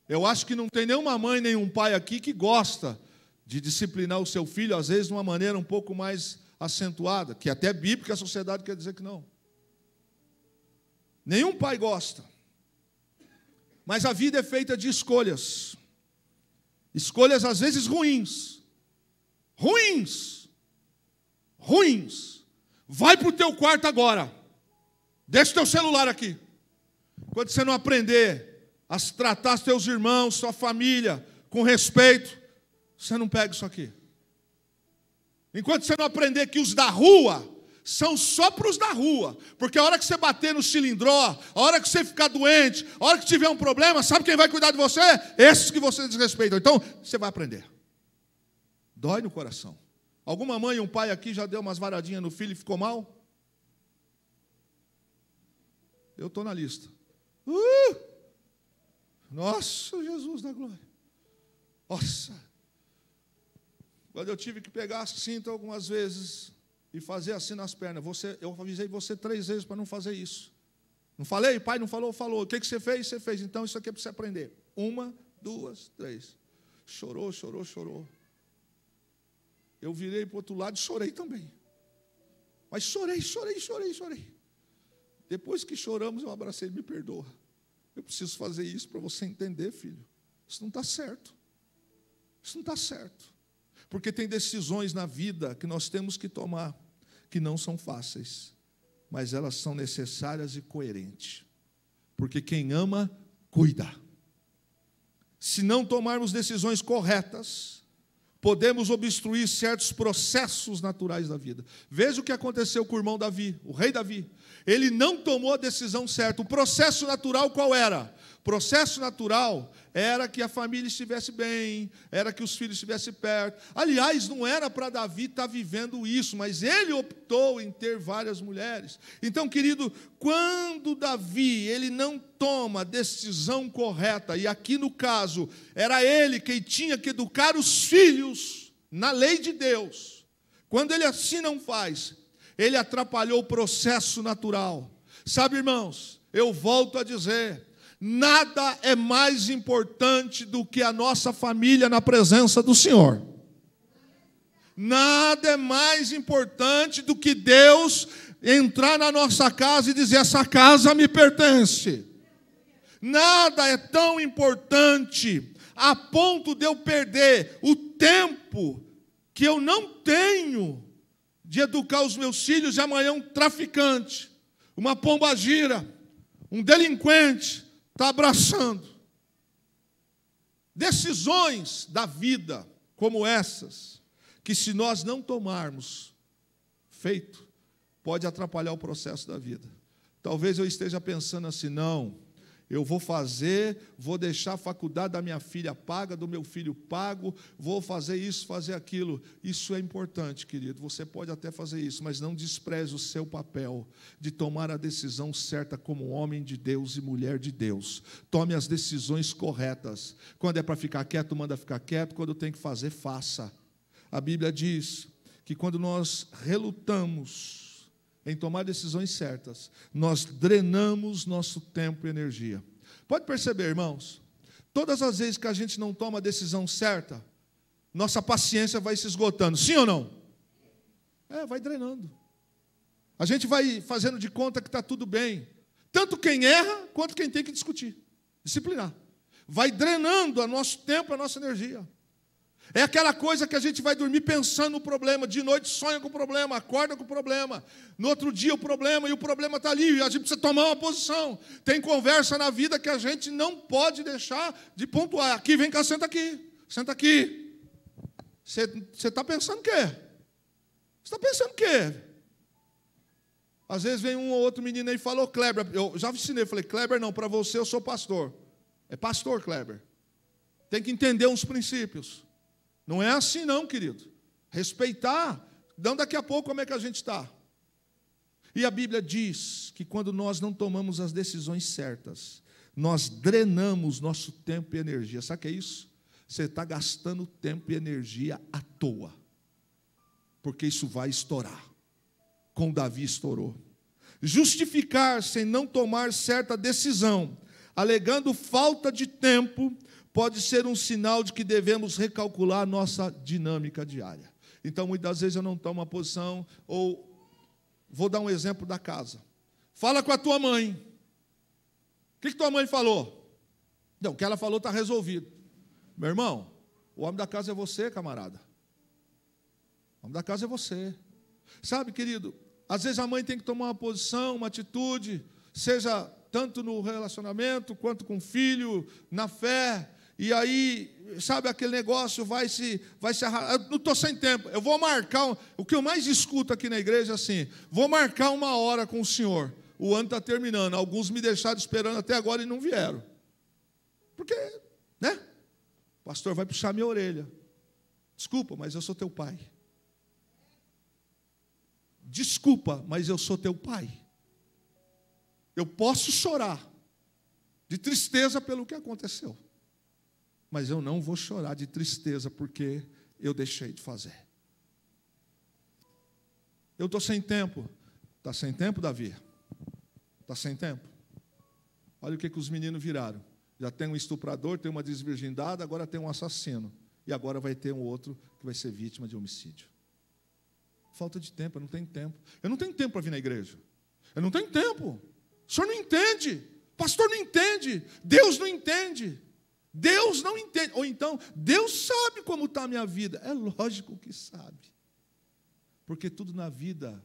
Eu acho que não tem nenhuma mãe, nenhum pai aqui que gosta de disciplinar o seu filho, às vezes de uma maneira um pouco mais acentuada, que até bíblica a sociedade quer dizer que não. Nenhum pai gosta. Mas a vida é feita de escolhas. Escolhas às vezes ruins. Ruins. Vai para o teu quarto agora. Deixa o teu celular aqui. Quando você não aprender a tratar os teus irmãos, sua família, com respeito, você não pega isso aqui. Enquanto você não aprender que os da rua são só para os da rua. Porque a hora que você bater no cilindró, a hora que você ficar doente, a hora que tiver um problema, sabe quem vai cuidar de você? Esses que você desrespeita. Então, você vai aprender. Dói no coração. Alguma mãe ou um pai aqui já deu umas varadinhas no filho e ficou mal? Eu estou na lista. Nossa, Jesus da glória. Nossa. Quando eu tive que pegar a cinta algumas vezes e fazer assim nas pernas, eu avisei você 3 vezes para não fazer isso. Não falei? Pai não falou? Falou. O que você fez? Você fez. Então isso aqui é para você aprender. 1, 2, 3. Chorou, chorou, chorou. Eu virei para o outro lado e chorei também. Mas chorei. Depois que choramos, eu abracei, me perdoa. Eu preciso fazer isso para você entender, filho. Isso não está certo. Isso não está certo. Porque tem decisões na vida que nós temos que tomar, que não são fáceis, mas elas são necessárias e coerentes. Porque quem ama, cuida. Se não tomarmos decisões corretas, podemos obstruir certos processos naturais da vida. Veja o que aconteceu com o irmão Davi, o rei Davi. Ele não tomou a decisão certa. O processo natural qual era? O processo natural era que a família estivesse bem, era que os filhos estivessem perto. Aliás, não era para Davi estar vivendo isso, mas ele optou em ter várias mulheres. Então, querido, quando Davi ele não toma a decisão correta, e aqui no caso, era ele quem tinha que educar os filhos na lei de Deus. Quando ele assim não faz, ele atrapalhou o processo natural. Sabe, irmãos, eu volto a dizer, nada é mais importante do que a nossa família na presença do Senhor. Nada é mais importante do que Deus entrar na nossa casa e dizer, essa casa me pertence. Nada é tão importante a ponto de eu perder o tempo que eu não tenho de educar os meus filhos, e amanhã um traficante, uma pombagira, um delinquente está abraçando. Decisões da vida como essas, que se nós não tomarmos feito, pode atrapalhar o processo da vida. Talvez eu esteja pensando assim, não, eu vou deixar a faculdade da minha filha paga, do meu filho pago, vou fazer isso, fazer aquilo. Isso é importante, querido, você pode até fazer isso, mas não despreze o seu papel de tomar a decisão certa como homem de Deus e mulher de Deus. Tome as decisões corretas. Quando é para ficar quieto, manda ficar quieto, quando tem que fazer, faça. A Bíblia diz que quando nós relutamos em tomar decisões certas, nós drenamos nosso tempo e energia. Pode perceber, irmãos, todas as vezes que a gente não toma a decisão certa, nossa paciência vai se esgotando, sim ou não? Vai drenando. A gente vai fazendo de conta que está tudo bem, tanto quem erra, quanto quem tem que discutir, disciplinar. Vai drenando o nosso tempo, a nossa energia. É aquela coisa que a gente vai dormir pensando no problema, de noite sonha com o problema, acorda com o problema, no outro dia o problema, e o problema está ali, e a gente precisa tomar uma posição. Tem conversa na vida que a gente não pode deixar de pontuar. Aqui, vem cá, senta aqui, senta aqui. Você está pensando o quê? Você está pensando o quê? Às vezes vem um ou outro menino aí e fala, ô Kleber, eu já ensinei, falei, Kleber não, para você eu sou pastor. É pastor, Kleber. Tem que entender uns princípios. Não é assim não, querido. Respeitar, não daqui a pouco como é que a gente está. E a Bíblia diz que quando nós não tomamos as decisões certas, nós drenamos nosso tempo e energia. Sabe o que é isso? Você está gastando tempo e energia à toa. Porque isso vai estourar. Com Davi estourou. Justificar-se em não tomar certa decisão, alegando falta de tempo, pode ser um sinal de que devemos recalcular a nossa dinâmica diária. Então, muitas vezes eu não tomo uma posição, ou vou dar um exemplo da casa. Fala com a tua mãe. O que tua mãe falou? Não, o que ela falou está resolvido. Meu irmão, o homem da casa é você, camarada. O homem da casa é você. Sabe, querido, às vezes a mãe tem que tomar uma posição, uma atitude, seja tanto no relacionamento, quanto com o filho, na fé. E aí, sabe, aquele negócio vai se arrastar. Eu não estou sem tempo, eu vou marcar. O que eu mais escuto aqui na igreja é assim: vou marcar uma hora com o senhor. O ano está terminando. Alguns me deixaram esperando até agora e não vieram. Porque, né? O pastor vai puxar minha orelha. Desculpa, mas eu sou teu pai. Desculpa, mas eu sou teu pai. Eu posso chorar de tristeza pelo que aconteceu, mas eu não vou chorar de tristeza porque eu deixei de fazer. Eu estou sem tempo. Está sem tempo, Davi? Está sem tempo? Olha o que os meninos viraram. Já tem um estuprador, tem uma desvirgindada, agora tem um assassino. E agora vai ter um outro que vai ser vítima de homicídio. Falta de tempo, eu não tenho tempo. Eu não tenho tempo para vir na igreja. Eu não tenho tempo. O senhor não entende. O pastor não entende. Deus não entende. Deus não entende. Ou então, Deus sabe como está a minha vida. É lógico que sabe. Porque tudo na vida,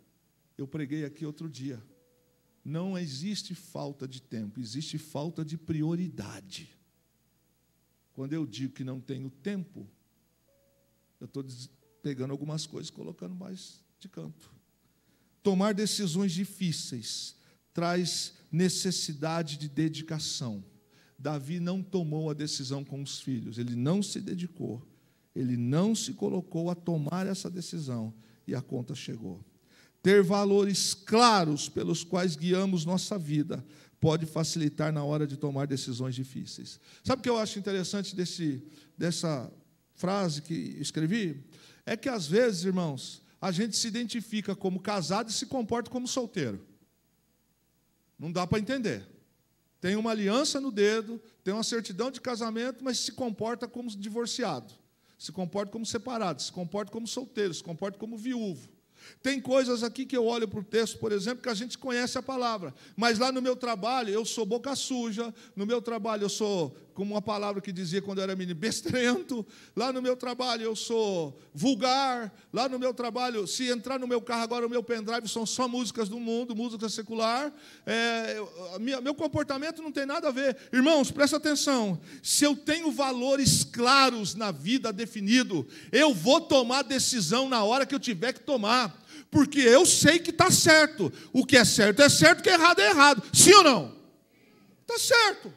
eu preguei aqui outro dia, não existe falta de tempo, existe falta de prioridade. Quando eu digo que não tenho tempo, eu estou pegando algumas coisas e colocando mais de canto. Tomar decisões difíceis traz necessidade de dedicação. Davi não tomou a decisão com os filhos, ele não se dedicou, ele não se colocou a tomar essa decisão e a conta chegou. Ter valores claros pelos quais guiamos nossa vida pode facilitar na hora de tomar decisões difíceis. Sabe o que eu acho interessante dessa frase que escrevi? É que, às vezes, irmãos, a gente se identifica como casado e se comporta como solteiro. Não dá para entender. Tem uma aliança no dedo, tem uma certidão de casamento, mas se comporta como divorciado, se comporta como separado, se comporta como solteiro, se comporta como viúvo. Tem coisas aqui que eu olho para o texto, por exemplo, que a gente conhece a palavra, mas lá no meu trabalho eu sou boca suja, no meu trabalho eu sou, como uma palavra que dizia quando eu era menino, bestrento, lá no meu trabalho eu sou vulgar, lá no meu trabalho, se entrar no meu carro agora, o meu pendrive são só músicas do mundo, música secular, meu comportamento não tem nada a ver. Irmãos, presta atenção, se eu tenho valores claros na vida definido, eu vou tomar decisão na hora que eu tiver que tomar, porque eu sei que está certo. O que é certo, o que é errado. Sim ou não? Está certo.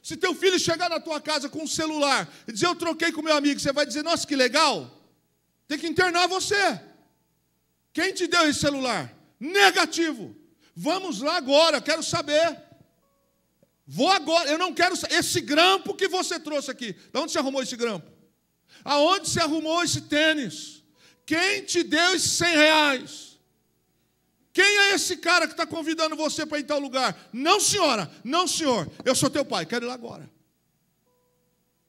Se teu filho chegar na tua casa com um celular e dizer, eu troquei com meu amigo, você vai dizer, nossa, que legal. Tem que internar você. Quem te deu esse celular? Negativo. Vamos lá agora, quero saber. Vou agora, eu não quero esse grampo que você trouxe aqui. De onde você arrumou esse grampo? Aonde você arrumou esse tênis? Quem te deu esses R$100? Quem é esse cara que está convidando você para ir em tal lugar? Não, senhora, não, senhor, eu sou teu pai, quero ir lá agora.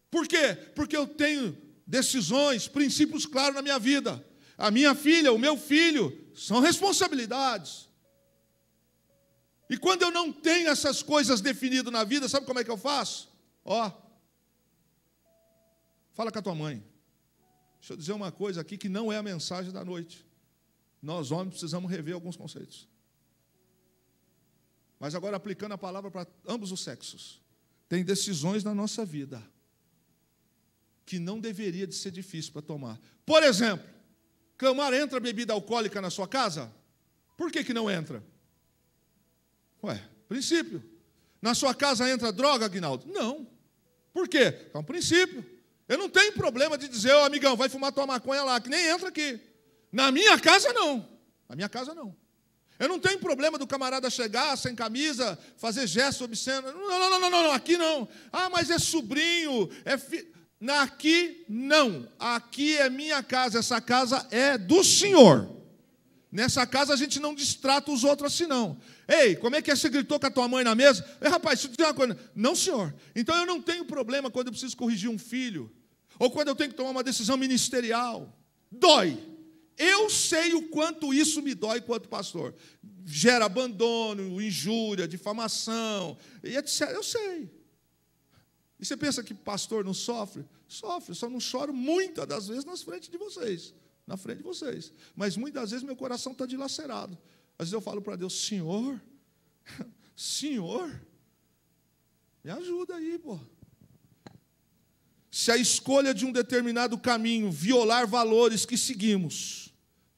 Por quê? Porque eu tenho decisões, princípios claros na minha vida. A minha filha, o meu filho, são responsabilidades. E quando eu não tenho essas coisas definidas na vida, sabe como é que eu faço? Fala com a tua mãe. Deixa eu dizer uma coisa aqui que não é a mensagem da noite. Nós, homens, precisamos rever alguns conceitos. Mas agora, aplicando a palavra para ambos os sexos. Tem decisões na nossa vida que não deveria de ser difícil para tomar. Por exemplo, Clamar, entra bebida alcoólica na sua casa? Por que não entra? Princípio. Na sua casa entra droga, Aguinaldo? Não. Por quê? É um princípio. Eu não tenho problema de dizer, amigão, vai fumar tua maconha lá, que nem entra aqui. Na minha casa, não. Na minha casa, não. Eu não tenho problema do camarada chegar sem camisa, fazer gesto obsceno. Não, aqui não. Mas é sobrinho, é filho. Aqui, não. Aqui é minha casa, essa casa é do Senhor. Nessa casa a gente não distrata os outros assim, não. Ei, como é que você gritou com a tua mãe na mesa? Ei, rapaz, isso tem uma coisa. Não, senhor. Então eu não tenho problema quando eu preciso corrigir um filho, ou quando eu tenho que tomar uma decisão ministerial. Dói. Eu sei o quanto isso me dói enquanto pastor. Gera abandono, injúria, difamação, e etc. Eu sei. E você pensa que pastor não sofre? Sofre, só não choro muitas das vezes na frente de vocês. Mas muitas das vezes meu coração está dilacerado. Às vezes eu falo para Deus, Senhor, me ajuda aí, pô. Se a escolha de um determinado caminho violar valores que seguimos,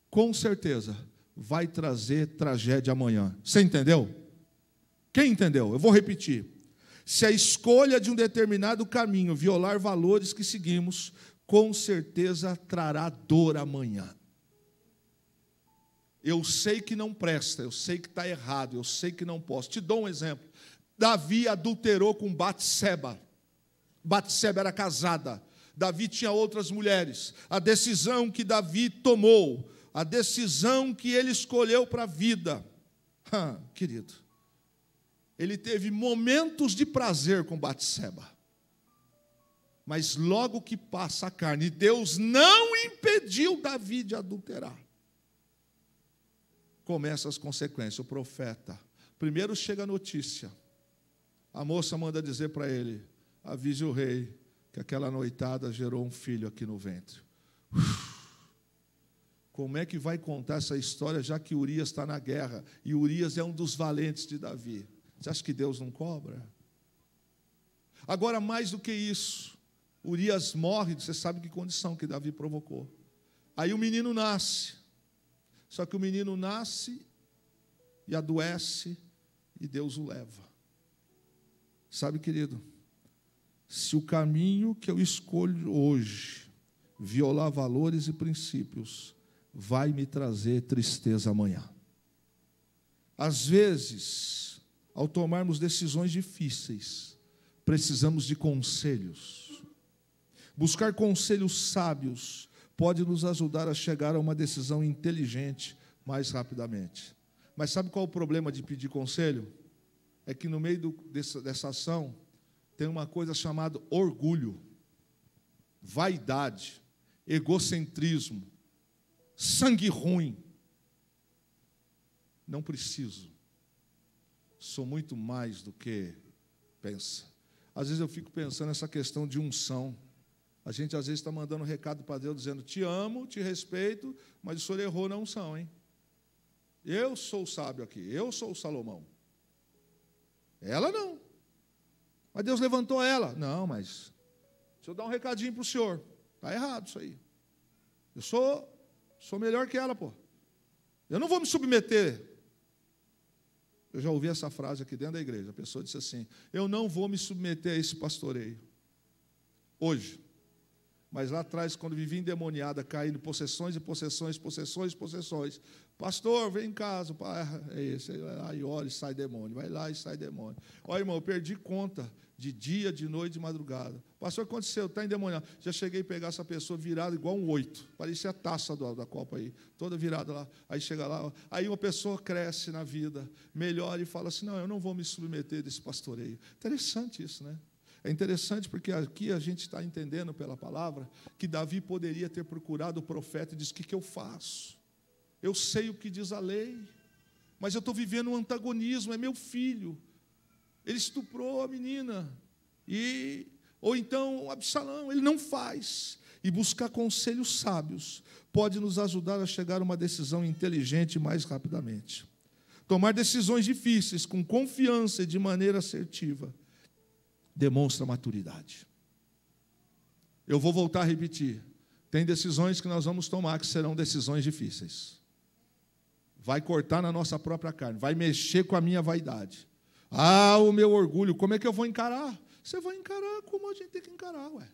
com certeza vai trazer tragédia amanhã. Você entendeu? Quem entendeu? Eu vou repetir. Se a escolha de um determinado caminho violar valores que seguimos, com certeza trará dor amanhã. Eu sei que não presta, eu sei que está errado, eu sei que não posso. Te dou um exemplo. Davi adulterou com Batseba. Batseba era casada. Davi tinha outras mulheres. A decisão que Davi tomou, a decisão que ele escolheu para a vida, querido, ele teve momentos de prazer com Batseba. Mas logo que passa a carne, Deus não impediu Davi de adulterar. Começam as consequências. O profeta, primeiro chega a notícia. A moça manda dizer para ele: avise o rei que aquela noitada gerou um filho aqui no ventre. Como é que vai contar essa história, já que Urias está na guerra? E Urias é um dos valentes de Davi. Você acha que Deus não cobra? Agora, mais do que isso, Urias morre, você sabe que condição que Davi provocou. Aí o menino nasce. Só que o menino nasce e adoece e Deus o leva. Sabe, querido, se o caminho que eu escolho hoje violar valores e princípios, vai me trazer tristeza amanhã. Às vezes, ao tomarmos decisões difíceis, precisamos de conselhos. Buscar conselhos sábios pode nos ajudar a chegar a uma decisão inteligente mais rapidamente. Mas sabe qual é o problema de pedir conselho? É que no meio dessa ação tem uma coisa chamada orgulho, vaidade, egocentrismo, sangue ruim. Não preciso. Sou muito mais do que pensa. Às vezes eu fico pensando nessa questão de unção. A gente às vezes está mandando um recado para Deus dizendo: te amo, te respeito, mas o senhor errou na unção, hein? Eu sou o sábio aqui, eu sou o Salomão. Ela não. Mas Deus levantou ela. Não, mas deixa eu dar um recadinho para o senhor. Está errado isso aí. Eu sou melhor que ela, pô. Eu não vou me submeter. Eu já ouvi essa frase aqui dentro da igreja. A pessoa disse assim: eu não vou me submeter a esse pastoreio. Hoje. Mas lá atrás, quando vivia endemoniada, caindo possessões e possessões, possessões, possessões. Pastor, vem em casa. É esse. Aí olha e sai demônio. Vai lá e sai demônio. Olha, irmão, eu perdi conta de dia, de noite, de madrugada. Pastor, o que aconteceu? Está endemoniado. Já cheguei a pegar essa pessoa virada igual um 8. Parecia a taça da Copa aí. Toda virada lá. Aí chega lá. Aí uma pessoa cresce na vida, melhora e fala assim: não, eu não vou me submeter desse pastoreio. Interessante isso, né? É interessante porque aqui a gente está entendendo pela palavra que Davi poderia ter procurado o profeta e disse: o que eu faço? Eu sei o que diz a lei, mas eu estou vivendo um antagonismo, é meu filho. Ele estuprou a menina. Ou então Absalão, ele não faz. E buscar conselhos sábios pode nos ajudar a chegar a uma decisão inteligente mais rapidamente. Tomar decisões difíceis com confiança e de maneira assertiva demonstra maturidade. Eu vou voltar a repetir. Tem decisões que nós vamos tomar que serão decisões difíceis. Vai cortar na nossa própria carne, vai mexer com a minha vaidade. O meu orgulho, como é que eu vou encarar? Você vai encarar como a gente tem que encarar, ué.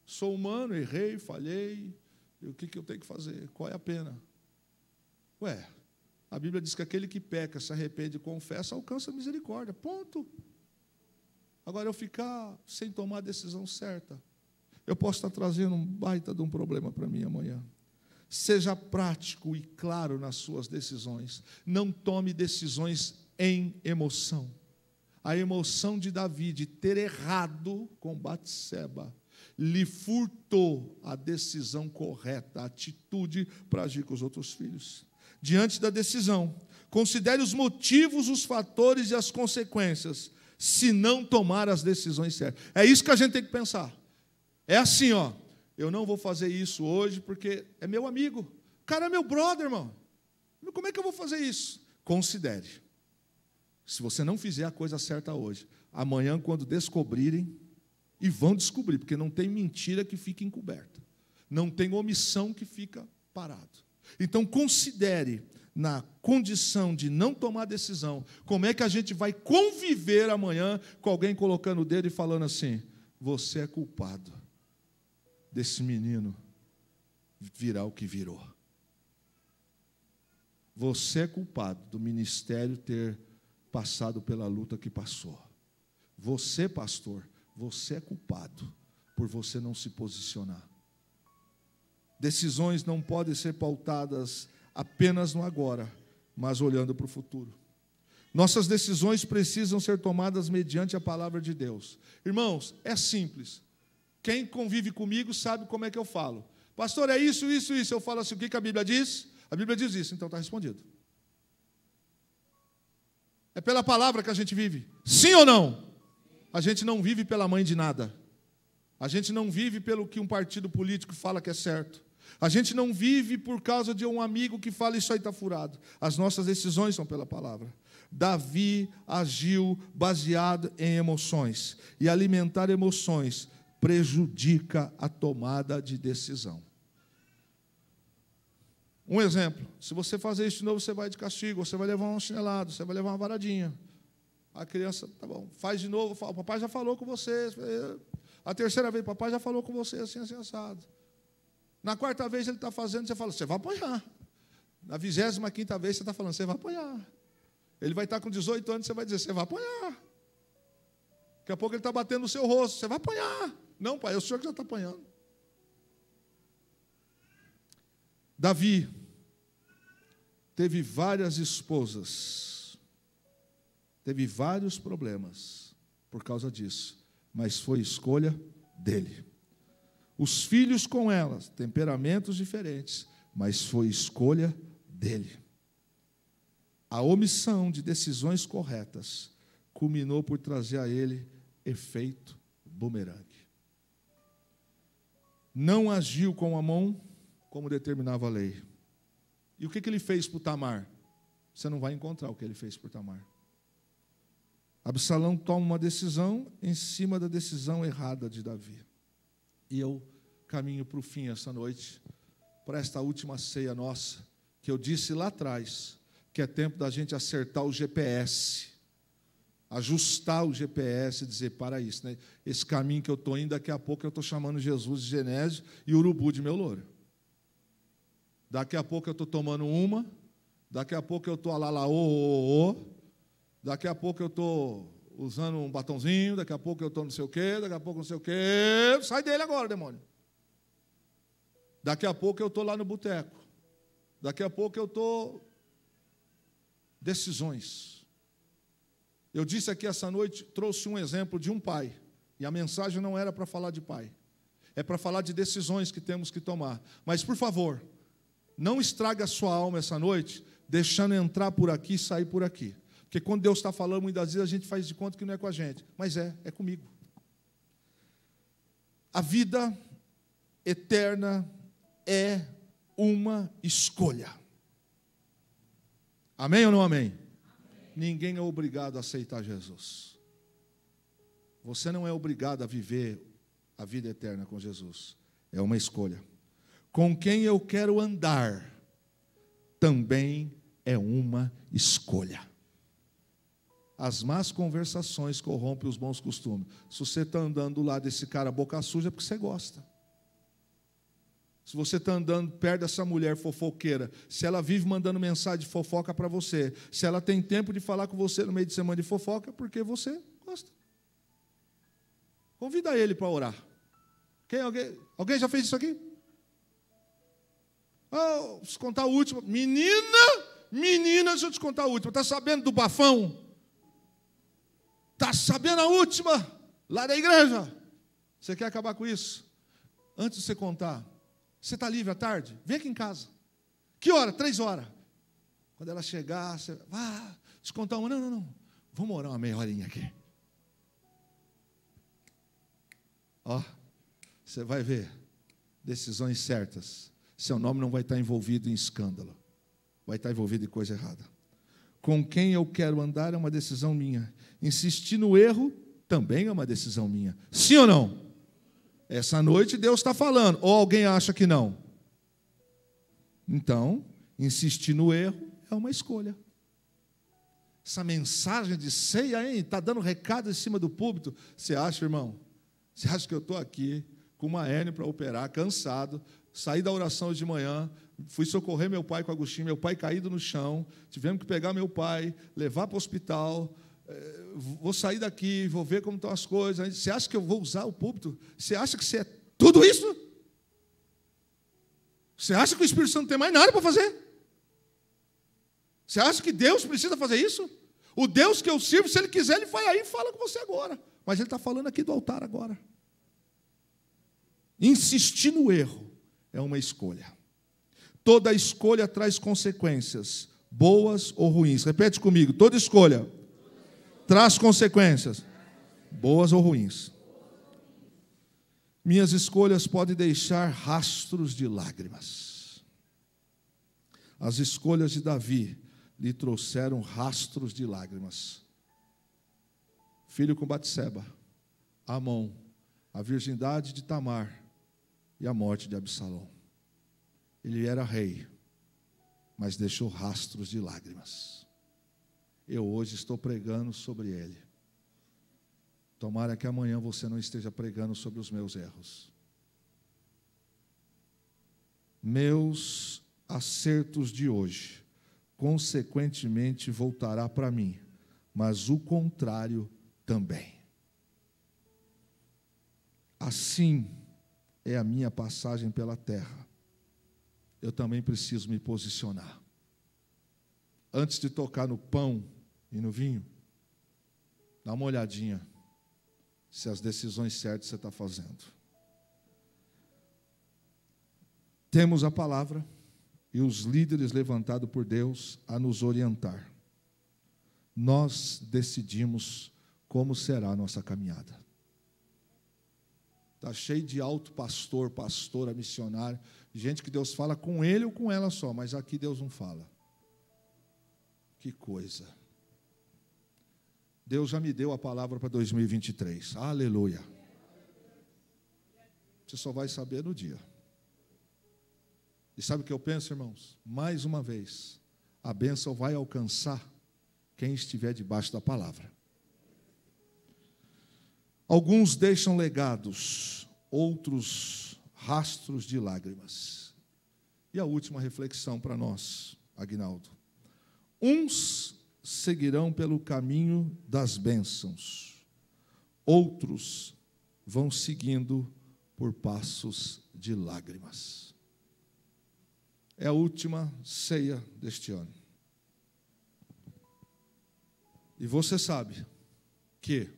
Sou humano, errei, falhei, e o que eu tenho que fazer? Qual é a pena? Ué, a Bíblia diz que aquele que peca, se arrepende e confessa, alcança a misericórdia, ponto. Agora, eu ficar sem tomar a decisão certa, eu posso estar trazendo um baita de um problema para mim amanhã. Seja prático e claro nas suas decisões. Não tome decisões em emoção. A emoção de Davi de ter errado com Batseba lhe furtou a decisão correta, a atitude para agir com os outros filhos. Diante da decisão, considere os motivos, os fatores e as consequências, se não tomar as decisões certas. É isso que a gente tem que pensar. É assim, eu não vou fazer isso hoje porque é meu amigo. O cara é meu brother, irmão. Como é que eu vou fazer isso? Considere. Se você não fizer a coisa certa hoje, amanhã, quando descobrirem, E vão descobrir, porque não tem mentira que fique encoberta. Não tem omissão que fica parado. Então, considere, na condição de não tomar decisão, como é que a gente vai conviver amanhã com alguém colocando o dedo e falando assim: você é culpado desse menino virar o que virou. Você é culpado do ministério ter passado pela luta que passou. Você, pastor, você é culpado por você não se posicionar. Decisões não podem ser pautadas apenas no agora, mas olhando para o futuro. Nossas decisões precisam ser tomadas mediante a palavra de Deus. Irmãos, é simples. Quem convive comigo sabe como é que eu falo. Pastor, é isso, isso, isso. Eu falo assim, o que a Bíblia diz? A Bíblia diz isso, então está respondido. É pela palavra que a gente vive. Sim ou não? A gente não vive pela mãe de nada. A gente não vive pelo que um partido político fala que é certo. A gente não vive por causa de um amigo que fala isso aí está furado. As nossas decisões são pela palavra. Davi agiu baseado em emoções. E alimentar emoções prejudica a tomada de decisão. Um exemplo, se você fazer isso de novo, você vai de castigo, você vai levar um chinelado, você vai levar uma varadinha. A criança, tá bom, faz de novo, fala, papai já falou com você. A terceira vez, papai já falou com você, assim, assim, assado. Na quarta vez ele está fazendo, você fala, você vai apanhar. Na 25ª vez você está falando, você vai apanhar. Ele vai estar com 18 anos, você vai dizer, você vai apanhar. Daqui a pouco ele está batendo no seu rosto, você vai apanhar. Não, pai, é o senhor que já está apanhando. Davi teve várias esposas, teve vários problemas por causa disso, mas foi escolha dele. Os filhos com elas, temperamentos diferentes, mas foi escolha dele. A omissão de decisões corretas culminou por trazer a ele efeito bumerangue. Não agiu com a mão como determinava a lei. E o que ele fez por Tamar? Você não vai encontrar o que ele fez por Tamar. Absalão toma uma decisão em cima da decisão errada de Davi. E eu caminho para o fim essa noite, para esta última ceia nossa, que eu disse lá atrás, que é tempo da gente acertar o GPS, ajustar o GPS e dizer, para isso, né? Esse caminho que eu estou indo, daqui a pouco eu estou chamando Jesus de Genésio e Urubu de meu louro. Daqui a pouco eu estou tomando uma, daqui a pouco eu estou daqui a pouco eu estou usando um batonzinho, daqui a pouco eu estou não sei o quê, daqui a pouco não sei o quê. Sai dele agora, demônio. Daqui a pouco eu estou lá no boteco. Daqui a pouco eu estou... Decisões. Eu disse aqui essa noite, trouxe um exemplo de um pai, e a mensagem não era para falar de pai, é para falar de decisões que temos que tomar. Mas, por favor, não estrague a sua alma essa noite, deixando entrar por aqui e sair por aqui. Porque quando Deus está falando, muitas vezes a gente faz de conta que não é com a gente, mas é comigo. A vida eterna é uma escolha. Amém ou não amém? Amém? Ninguém é obrigado a aceitar Jesus. Você não é obrigado a viver a vida eterna com Jesus. É uma escolha. Com quem eu quero andar também é uma escolha. As más conversações corrompem os bons costumes. Se você está andando do lado desse cara boca suja, é porque você gosta. Se você está andando perto dessa mulher fofoqueira, se ela vive mandando mensagem de fofoca para você, se ela tem tempo de falar com você no meio de semana de fofoca, é porque você gosta. Convida ele para orar. Alguém já fez isso aqui? Oh, deixa eu contar a última. Menina, deixa eu te contar a última. Está sabendo do bafão? Está sabendo a última? Lá da igreja. Você quer acabar com isso? Antes de você contar, você está livre à tarde? Vem aqui em casa. Que hora? 3 horas. Quando ela chegar, você vai te contar uma. Não. Vamos orar uma meia horinha aqui. Ó, você vai ver decisões certas. Seu nome não vai estar envolvido em escândalo. Vai estar envolvido em coisa errada. Com quem eu quero andar é uma decisão minha. Insistir no erro também é uma decisão minha. Sim ou não? Essa noite Deus está falando, ou alguém acha que não? Então, insistir no erro é uma escolha. Essa mensagem de ceia, hein? Está dando recado em cima do púlpito. Você acha, irmão? Você acha que eu estou aqui com uma hérnia para operar, cansado, saí da oração de manhã, fui socorrer meu pai com Agostinho, meu pai caído no chão, tivemos que pegar meu pai, levar para o hospital, vou sair daqui, vou ver como estão as coisas. Você acha que eu vou usar o púlpito? Você acha que você é tudo isso? Você acha que o Espírito Santo não tem mais nada para fazer? Você acha que Deus precisa fazer isso? O Deus que eu sirvo, se Ele quiser, Ele vai aí e fala com você agora. Mas Ele está falando aqui do altar agora. Insistir no erro é uma escolha. Toda escolha traz consequências, boas ou ruins. Repete comigo, toda escolha traz consequências, boas ou ruins. Minhas escolhas podem deixar rastros de lágrimas. As escolhas de Davi lhe trouxeram rastros de lágrimas. Filho com Batseba, Amon, a virgindade de Tamar e a morte de Absalão. Ele era rei, mas deixou rastros de lágrimas. Eu hoje estou pregando sobre ele. Tomara que amanhã você não esteja pregando sobre os meus erros. Meus acertos de hoje, consequentemente, voltará para mim, mas o contrário também. Assim é a minha passagem pela terra. Eu também preciso me posicionar. Antes de tocar no pão e no vinho, dá uma olhadinha se as decisões certas você está fazendo. Temos a palavra e os líderes levantados por Deus a nos orientar. Nós decidimos como será a nossa caminhada. Está cheio de alto pastor, pastora, missionário, gente que Deus fala com ele ou com ela só, mas aqui Deus não fala. Que coisa. Deus já me deu a palavra para 2023. Aleluia. Você só vai saber no dia. E sabe o que eu penso, irmãos? Mais uma vez, a bênção vai alcançar quem estiver debaixo da palavra. Alguns deixam legados, outros rastros de lágrimas. E a última reflexão para nós, Aguinaldo. Uns seguirão pelo caminho das bênçãos, outros vão seguindo por passos de lágrimas. É a última ceia deste ano. E você sabe que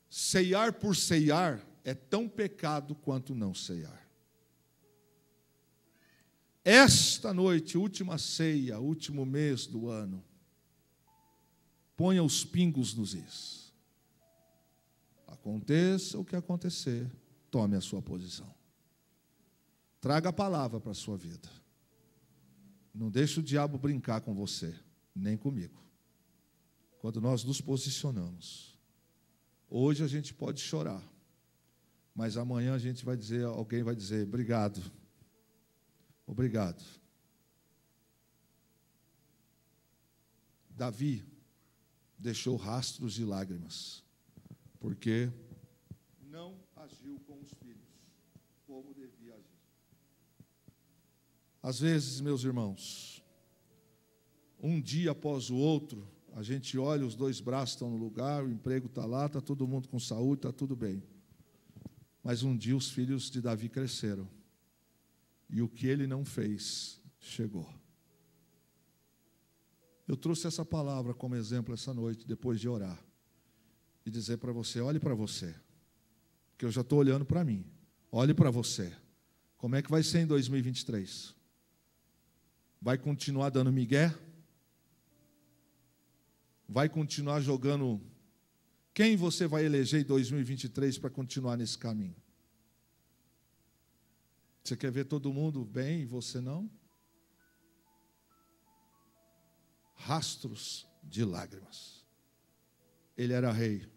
ceiar por ceiar é tão pecado quanto não ceiar. Esta noite, última ceia, último mês do ano, ponha os pingos nos is. Aconteça o que acontecer, tome a sua posição. Traga a palavra para a sua vida. Não deixe o diabo brincar com você, nem comigo. Quando nós nos posicionamos, hoje a gente pode chorar, mas amanhã a gente vai dizer, alguém vai dizer, obrigado. Obrigado. Davi deixou rastros de lágrimas, porque não agiu com os filhos como devia agir. Às vezes, meus irmãos, um dia após o outro, a gente olha, os dois braços estão no lugar, o emprego está lá, está todo mundo com saúde, está tudo bem. Mas um dia os filhos de Davi cresceram. E o que ele não fez, chegou. Eu trouxe essa palavra como exemplo essa noite, depois de orar. E dizer para você, olhe para você. Porque eu já estou olhando para mim. Olhe para você. Como é que vai ser em 2023? Vai continuar dando migué? Vai continuar jogando? Quem você vai eleger em 2023 para continuar nesse caminho? Você quer ver todo mundo bem e você não? Rastros de lágrimas. ele era rei,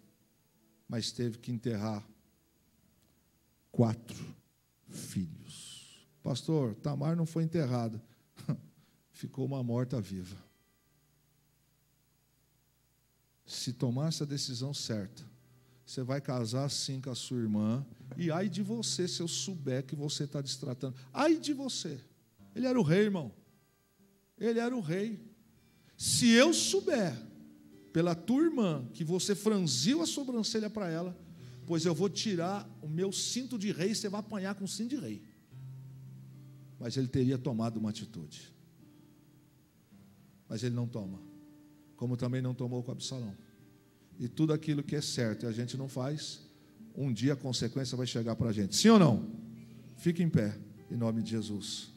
mas teve que enterrar 4 filhos. Pastor, Tamar não foi enterrada, ficou uma morta-viva. Se tomasse a decisão certa, você vai casar sim com a sua irmã, e ai de você se eu souber que você está destratando. Ai de você. Ele era o rei, irmão. Ele era o rei. Se eu souber, pela tua irmã, que você franziu a sobrancelha para ela, pois eu vou tirar o meu cinto de rei, você vai apanhar com o cinto de rei. Mas ele teria tomado uma atitude. Mas ele não toma. Como também não tomou com Absalão. E tudo aquilo que é certo e a gente não faz, um dia a consequência vai chegar para a gente. Sim ou não? Fique em pé, em nome de Jesus.